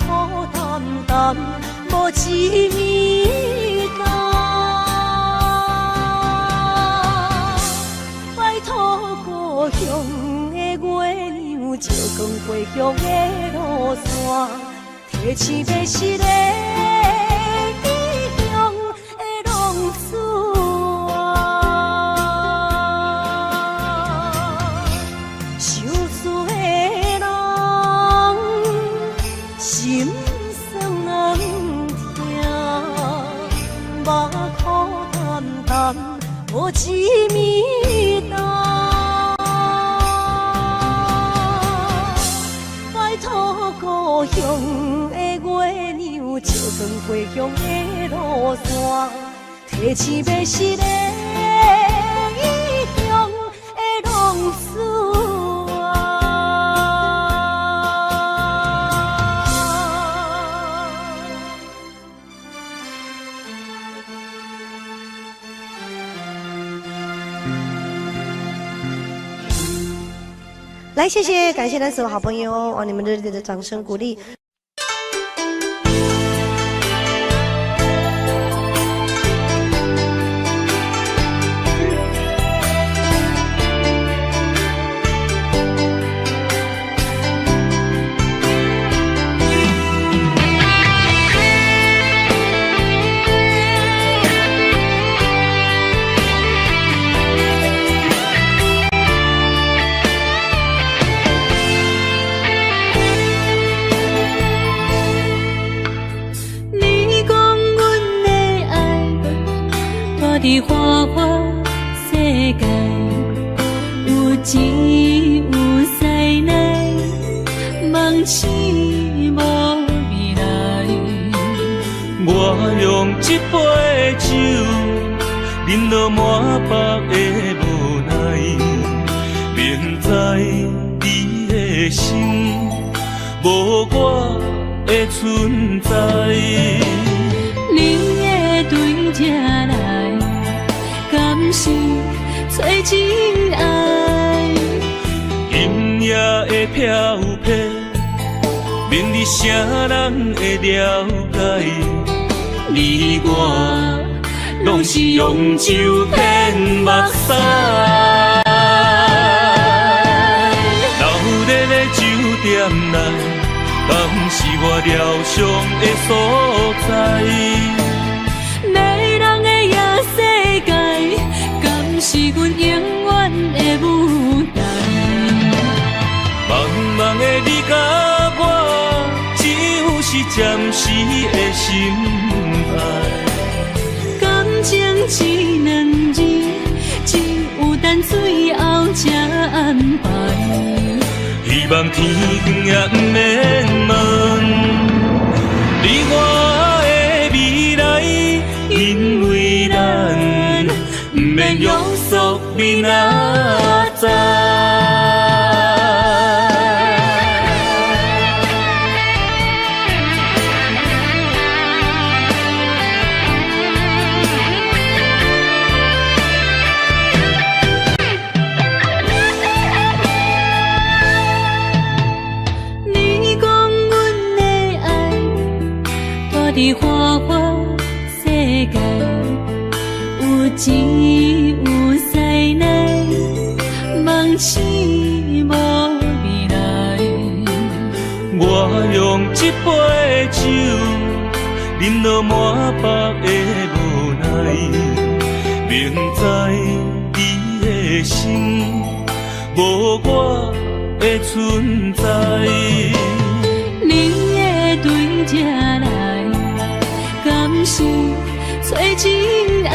眶淡淡，无一面答。拜托故乡的月亮，照光回乡的路线，提醒要是个异乡的浪子啊！受罪的人。心酸人听，目眶淡淡，无一面答。拜托故乡的月亮，照光回乡的路线，提醒要是个异乡的浪子啊！来，谢谢，感谢咱所有好朋友你们热烈的掌声鼓励。伫花花世界，有钱有西来，梦醒无未来。我用一杯酒，饮落满腹的无奈，明知你的心无我的存在。你的对这来，敢是找真爱？音乐的飘飘，明日啥人会了解？你我拢是用酒骗目屎，留伫咧酒店内，敢是我疗伤的所在？迷人的夜世界，敢是阮永远的舞台？茫茫的你甲我，只有是暂时的心爱。感情一两字，只有等最后才安排。希望天光也不免问，你我的未来，因为咱不免约束明仔载。伫花花世界，有钱有势来，梦醒无未来。我用一杯酒，饮落满腹的无奈，明知伊的心无我的存在。你的对这来，敢是找真爱？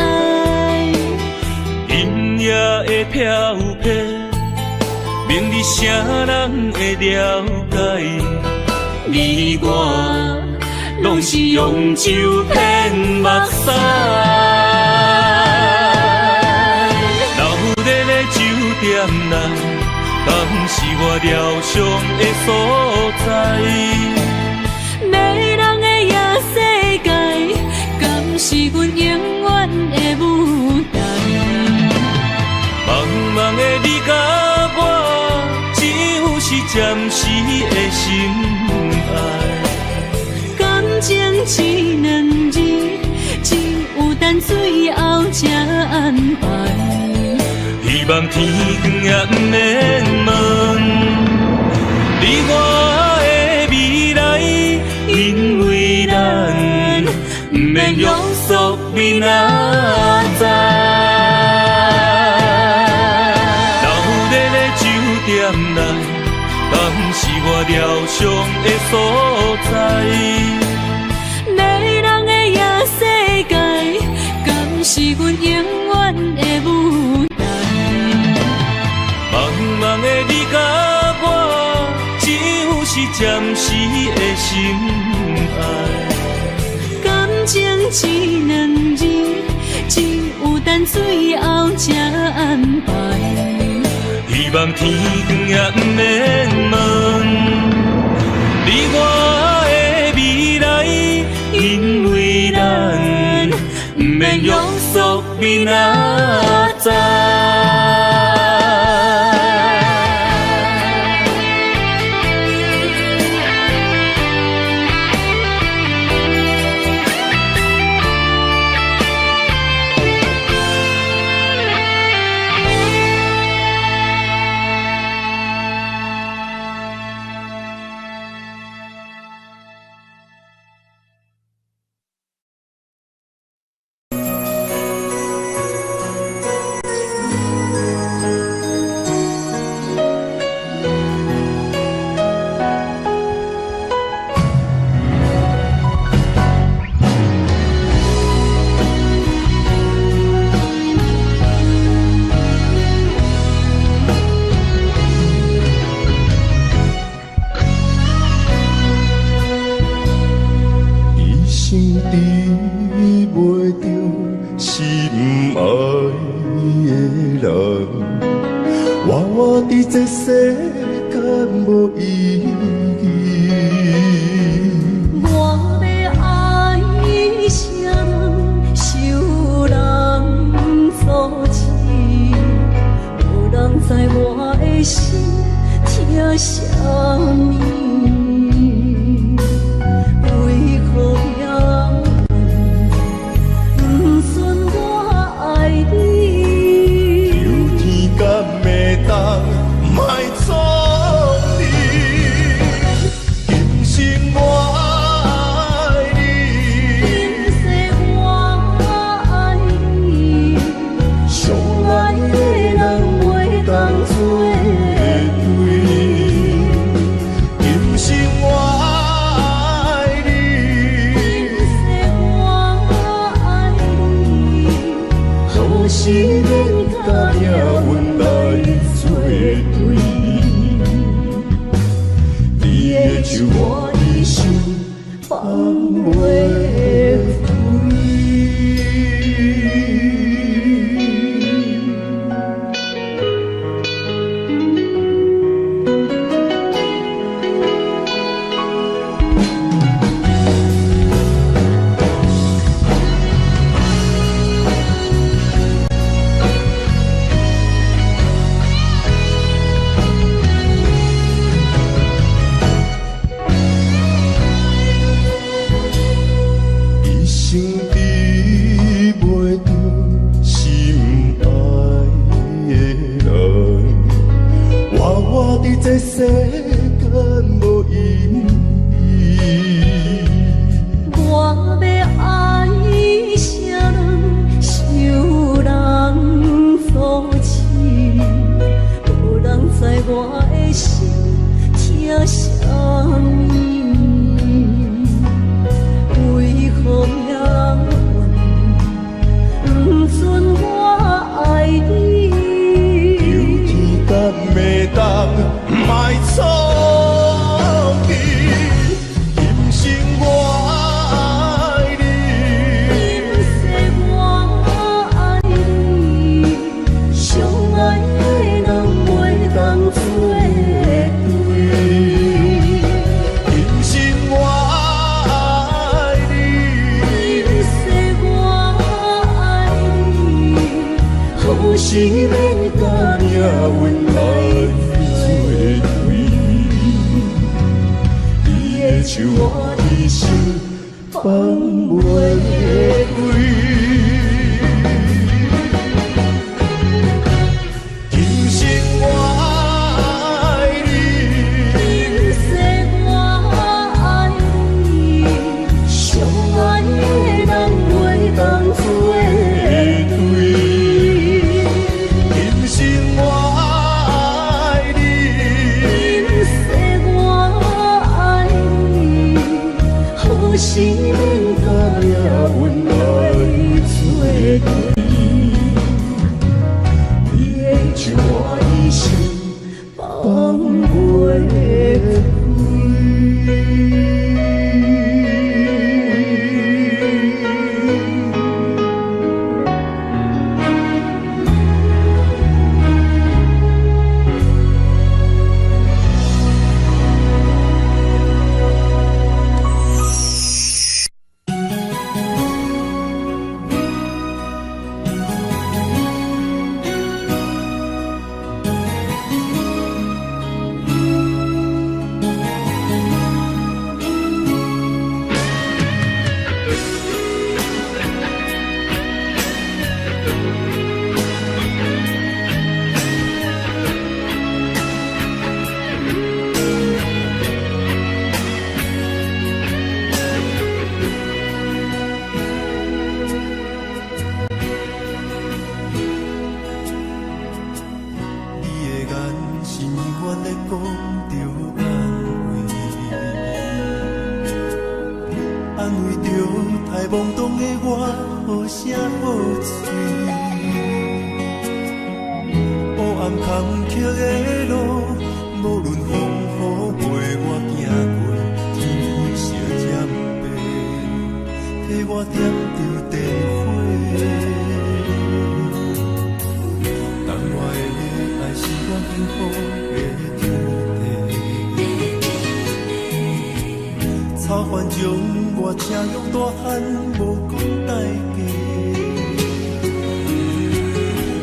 音乐的飘飘，明日啥人会了解？你我拢是用酒骗目屎，留伫咧酒店内，敢是我疗伤的所在？迷人的夜世界，敢是阮永远的舞台？茫茫的你甲我，只有是暂时的心爱。感情一两字，只有等最后才安排。希望天光也不免问，你我的未来，因为咱不免约束明仔载。留伫咧酒店内，敢是我疗伤的所在？迷人的夜世界，敢是阮永远的舞台？茫茫的你甲我，只有是暂时的心爱。感情一两字，只有等最后才安排。希望天光也不免问，你我的未来，因为咱不免约束明仔载。啥物？为何也不算我爱你？有天敢会当莫错你，今生我爱你，今世我爱你，相爱的人袂当做。是免甲命运来作对，你的手我的手放袂开。这世间无意义，我要爱啥人，受人所欺，无人知我的心疼啥物，为何命运不准我爱你？有天敢会当莫错你，今生我爱你，今世我爱你，相爱的人袂当做对。今生我爱你，今世我爱你，好是免甲命运来。手我的手放袂开，今生我爱你，今世我爱你，相爱的人袂当做对。今生我爱你，今世我爱你，好是免甲命运来作对。你的手我的手放袂开。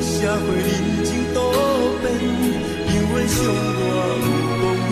社会人情多变，因为伤我有讲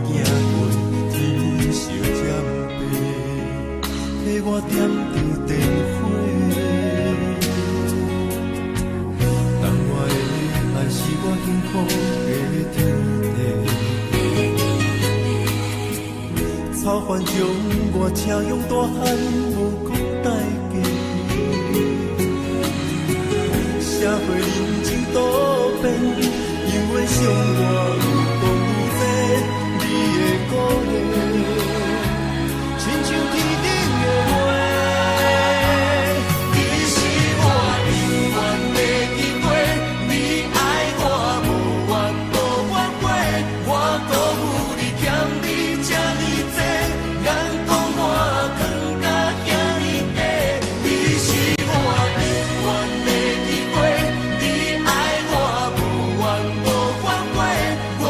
行过天烧尖白，替我点着灯火。当我的爱是我幸福的天地，草原将我请用大汉无讲代价。社会人情多变，因为伤我愈讲愈多，你的鼓励，亲像天顶的花。你是我永远的机会，你爱我无怨无怨悔，我辜负你欠你这呢多，眼光我更加遐呢多。你是我永远的机会。你爱我无怨无怨悔，我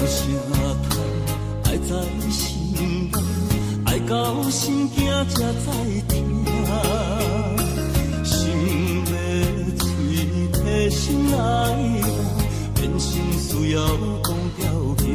声叹，爱在心内，爱到心惊才知听。心要嘴提心来梦，变心需要讲条件。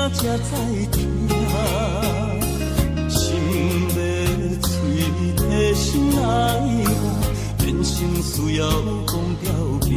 才知听，心要嘴提心来梦，变成需要讲条件。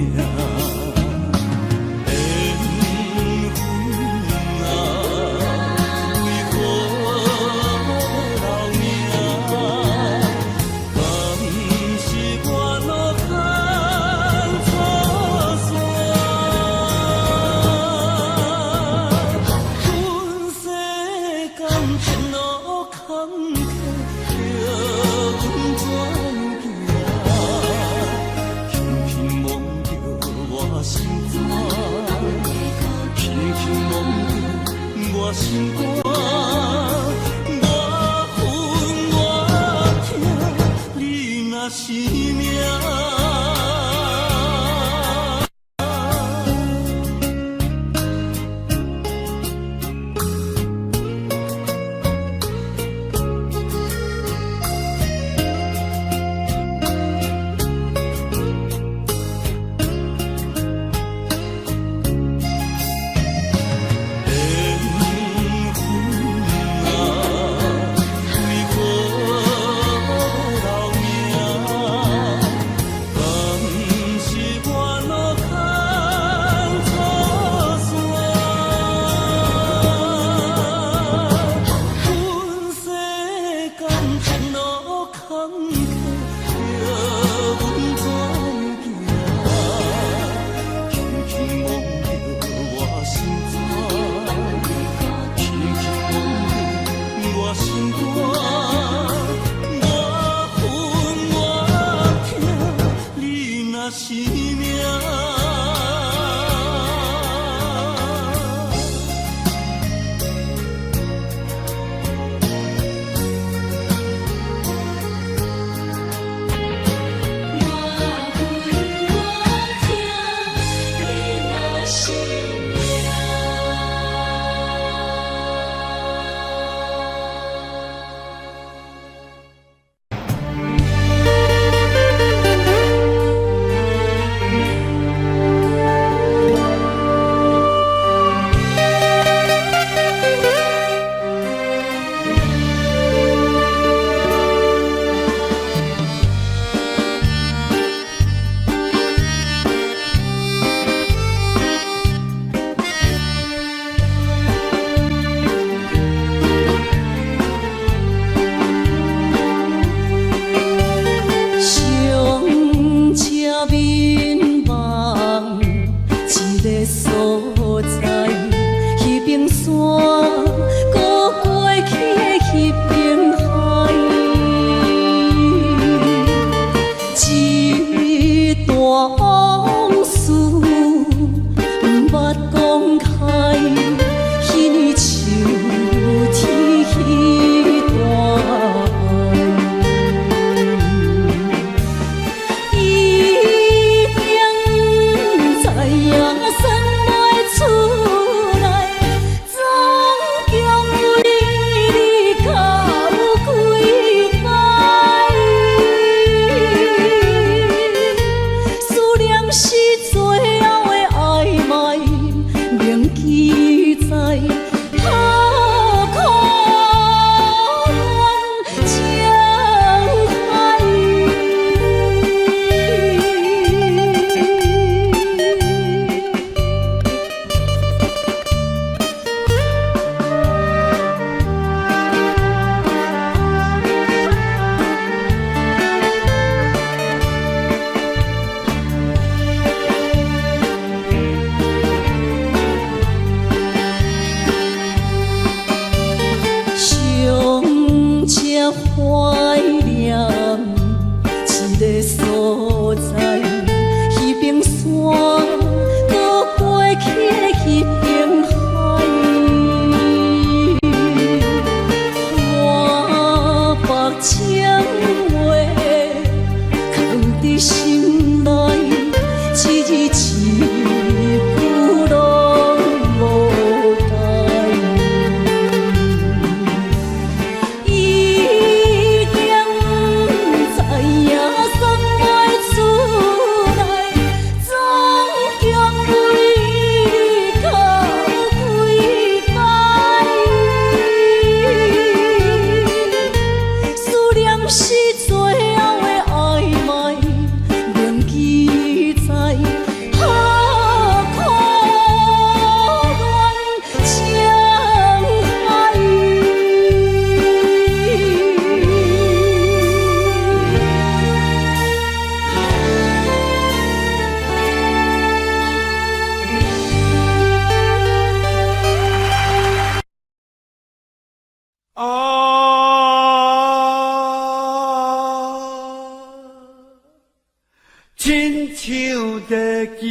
心肝，我恨我痛，你若是命。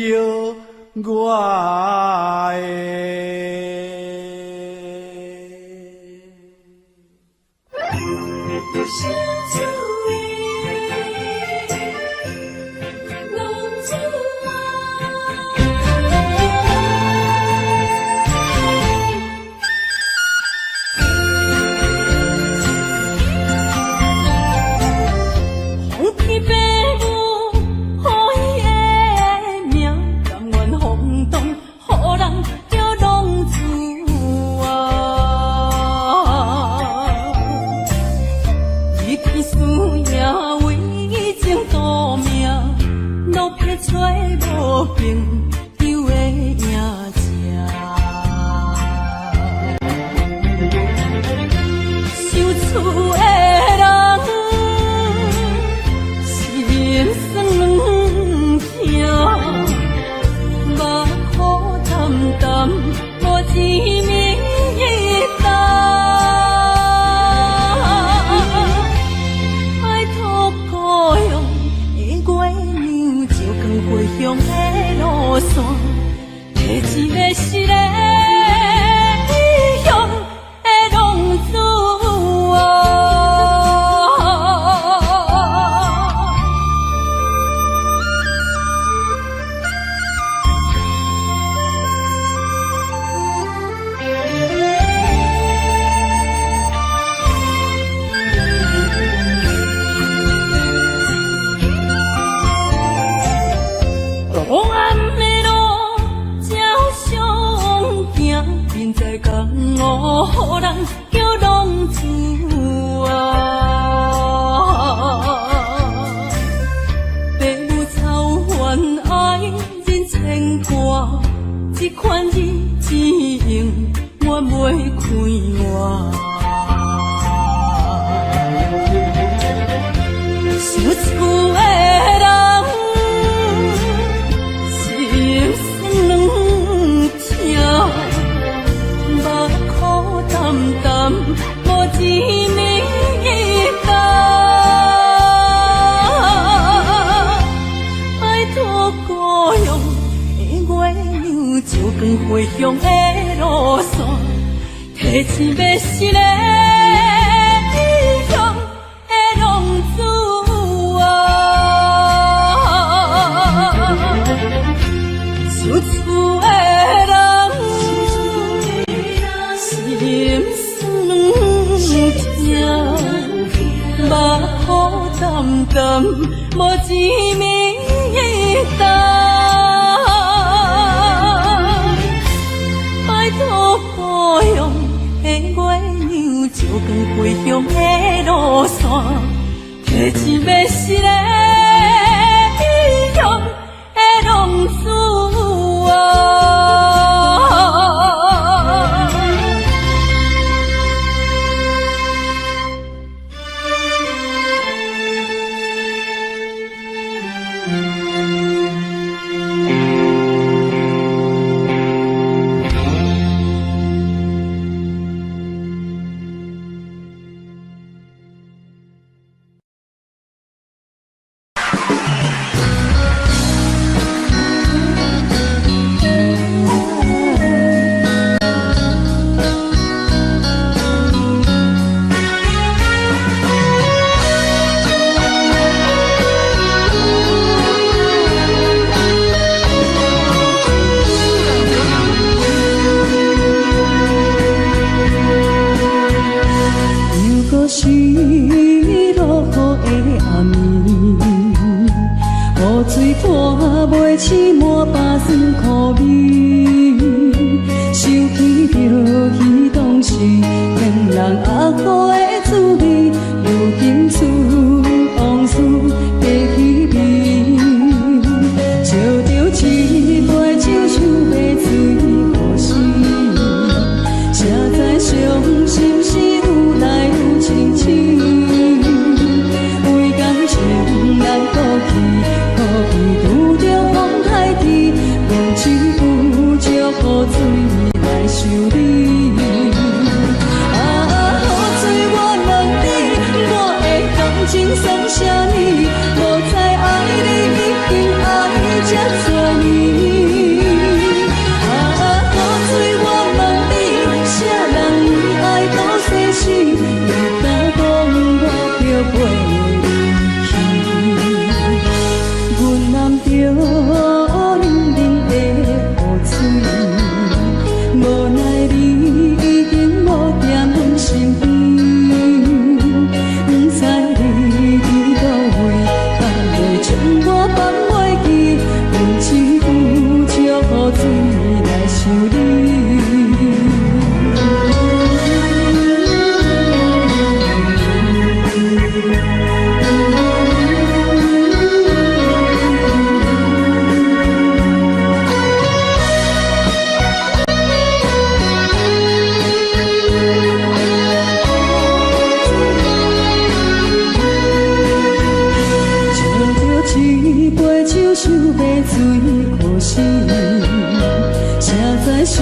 摇我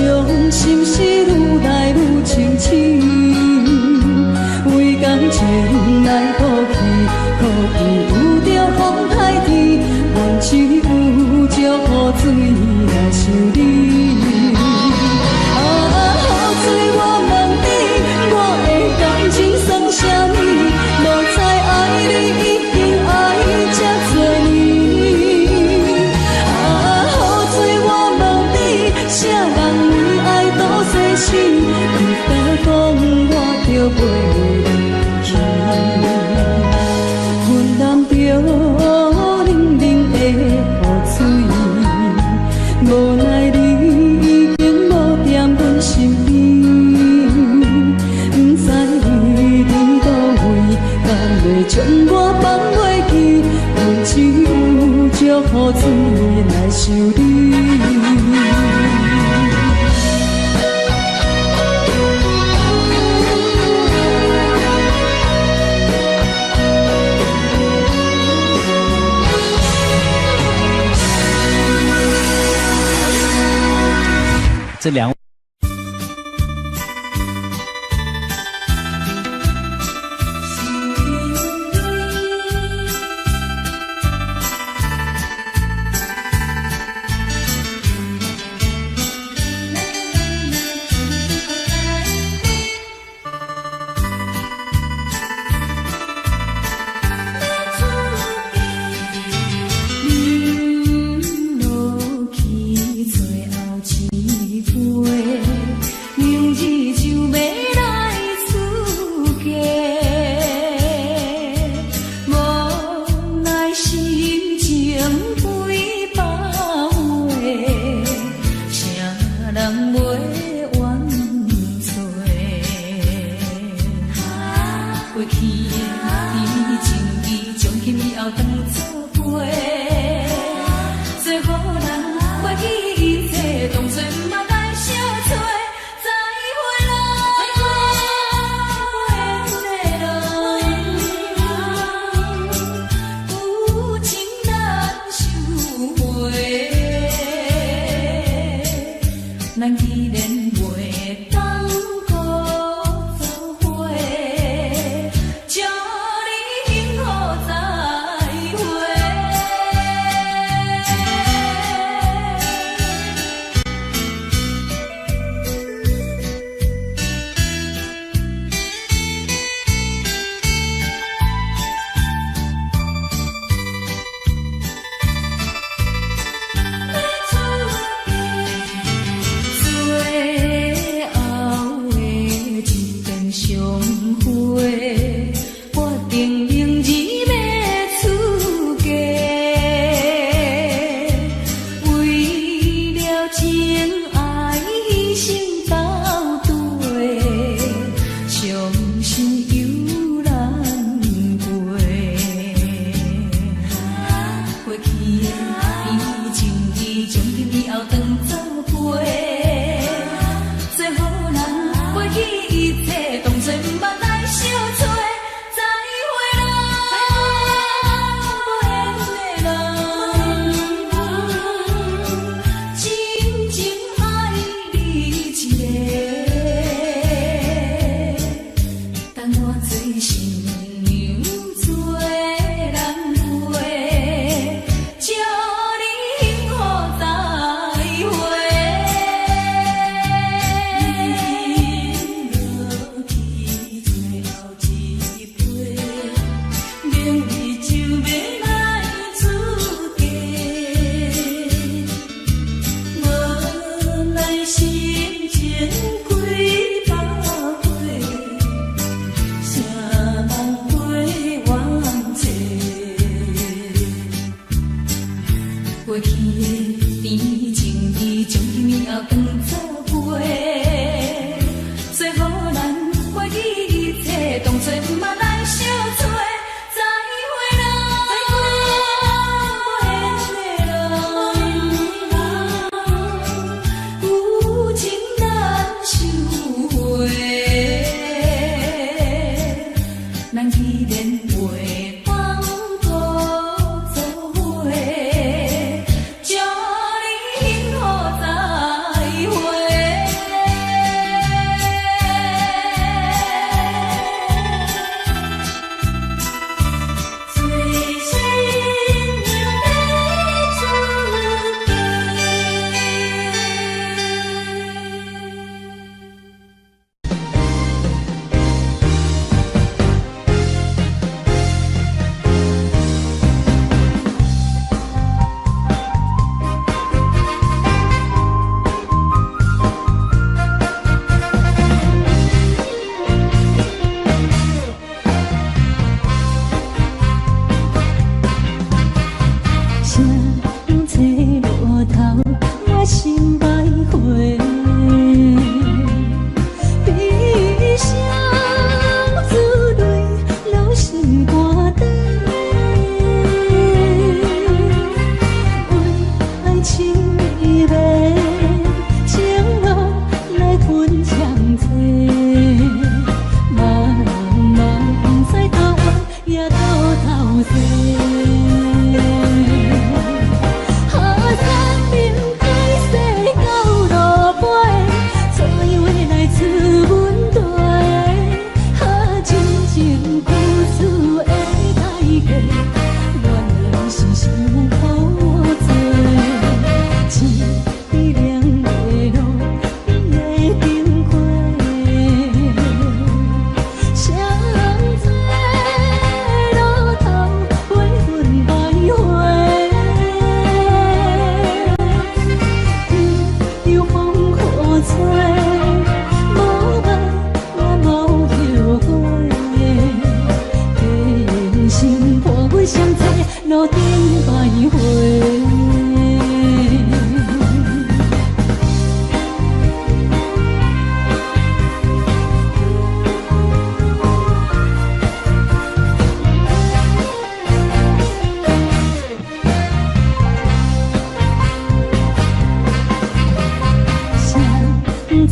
伤心事愈来愈清醒，为感情来哭泣，可伊有着风台天，阮只有祝雨水来想你。啊，雨水我问你，我的感情算啥物？无知爱你已经爱这多年。啊，雨水我问你，啥人为爱赌生死？你敢讲我着袂离去？阮淋着冷冷的雨水，无奈你已经无踮阮身边，不知你伫倒位，敢会将我放袂记？阮只有祝雨水来想你。这两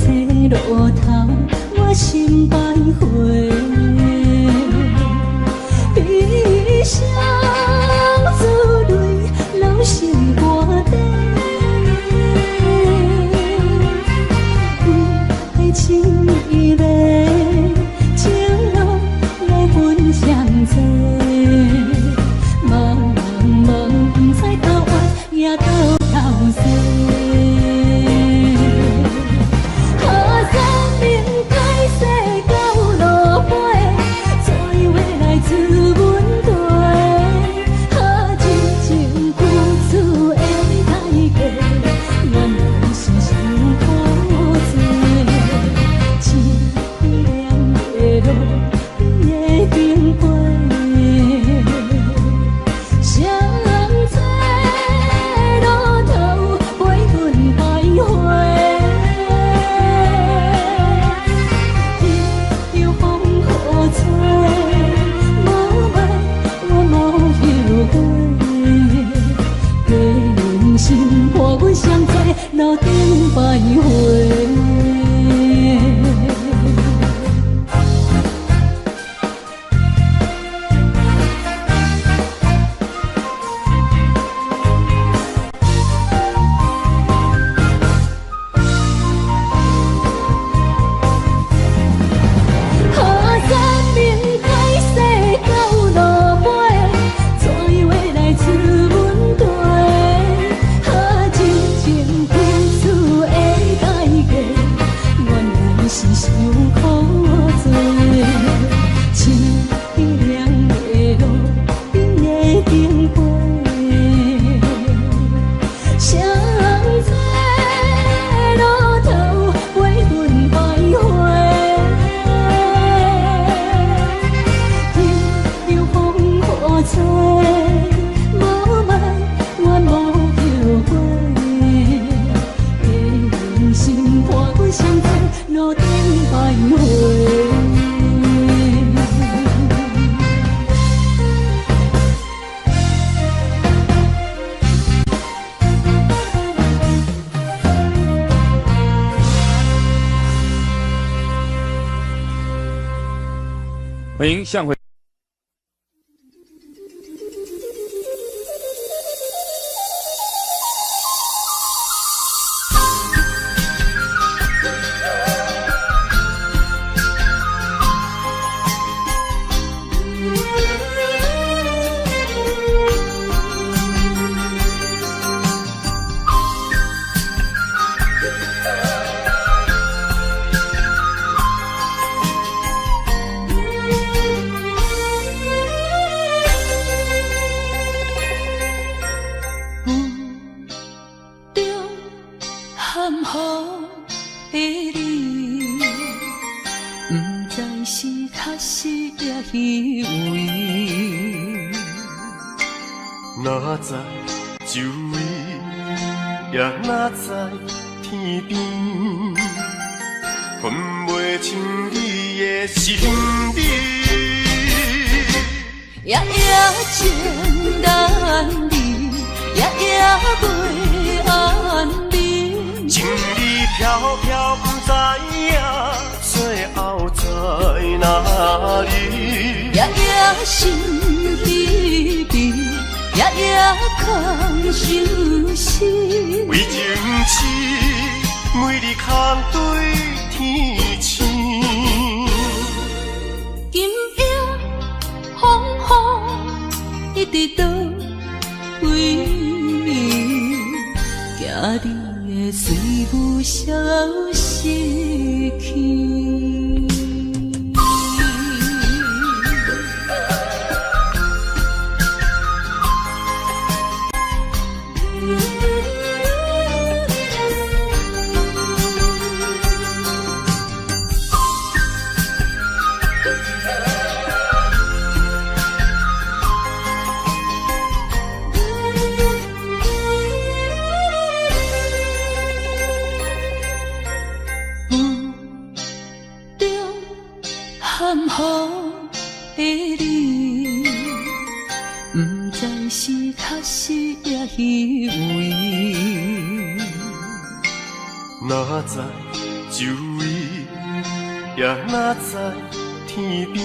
找路头，我心徘徊。悲伤珠泪，流成歌底。为情意泪，情路来分相济。茫茫不知头歪也到头西。路顶徘徊。欢迎向回。哪知周围，也哪知天边，分袂清你的心理。夜夜情难离，夜夜袂安眠。情意飘飘，不知影最后在哪里。夜夜心悲悲。夜夜空相思，为情痴，每日空对天星。今夜风雨一直倒位，惊你的随舞消失去。含糊的你，不知是确实也虚伪。哪知就位也若在天边，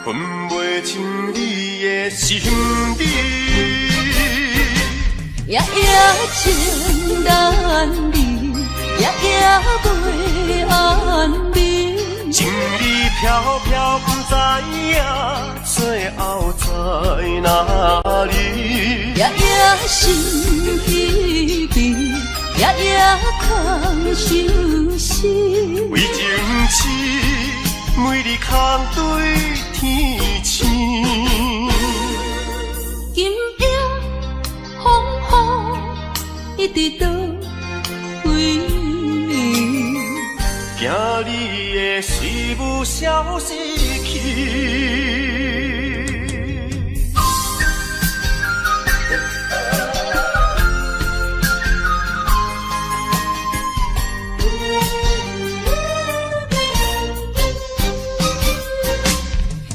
分袂清你的心理。夜夜情难离，夜夜袂安眠。情意飘飘，不知影最后在哪里。夜夜心稀微，夜夜空相思。为情痴，每日空对天星。今夜风雨一直到为你，惊你的随无消息去。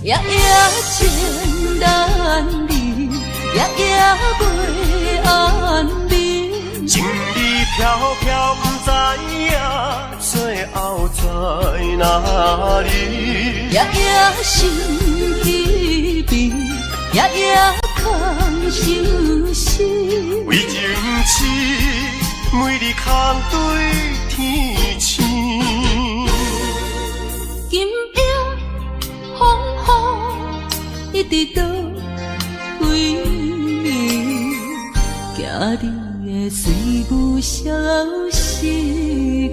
夜夜情难离，夜夜袂安眠。情意飘飘，不知影最后在哪里。夜夜心稀微，夜夜空相思。为情痴，每日空对天星。今夜风雨一直到为你，惊你的随无消息。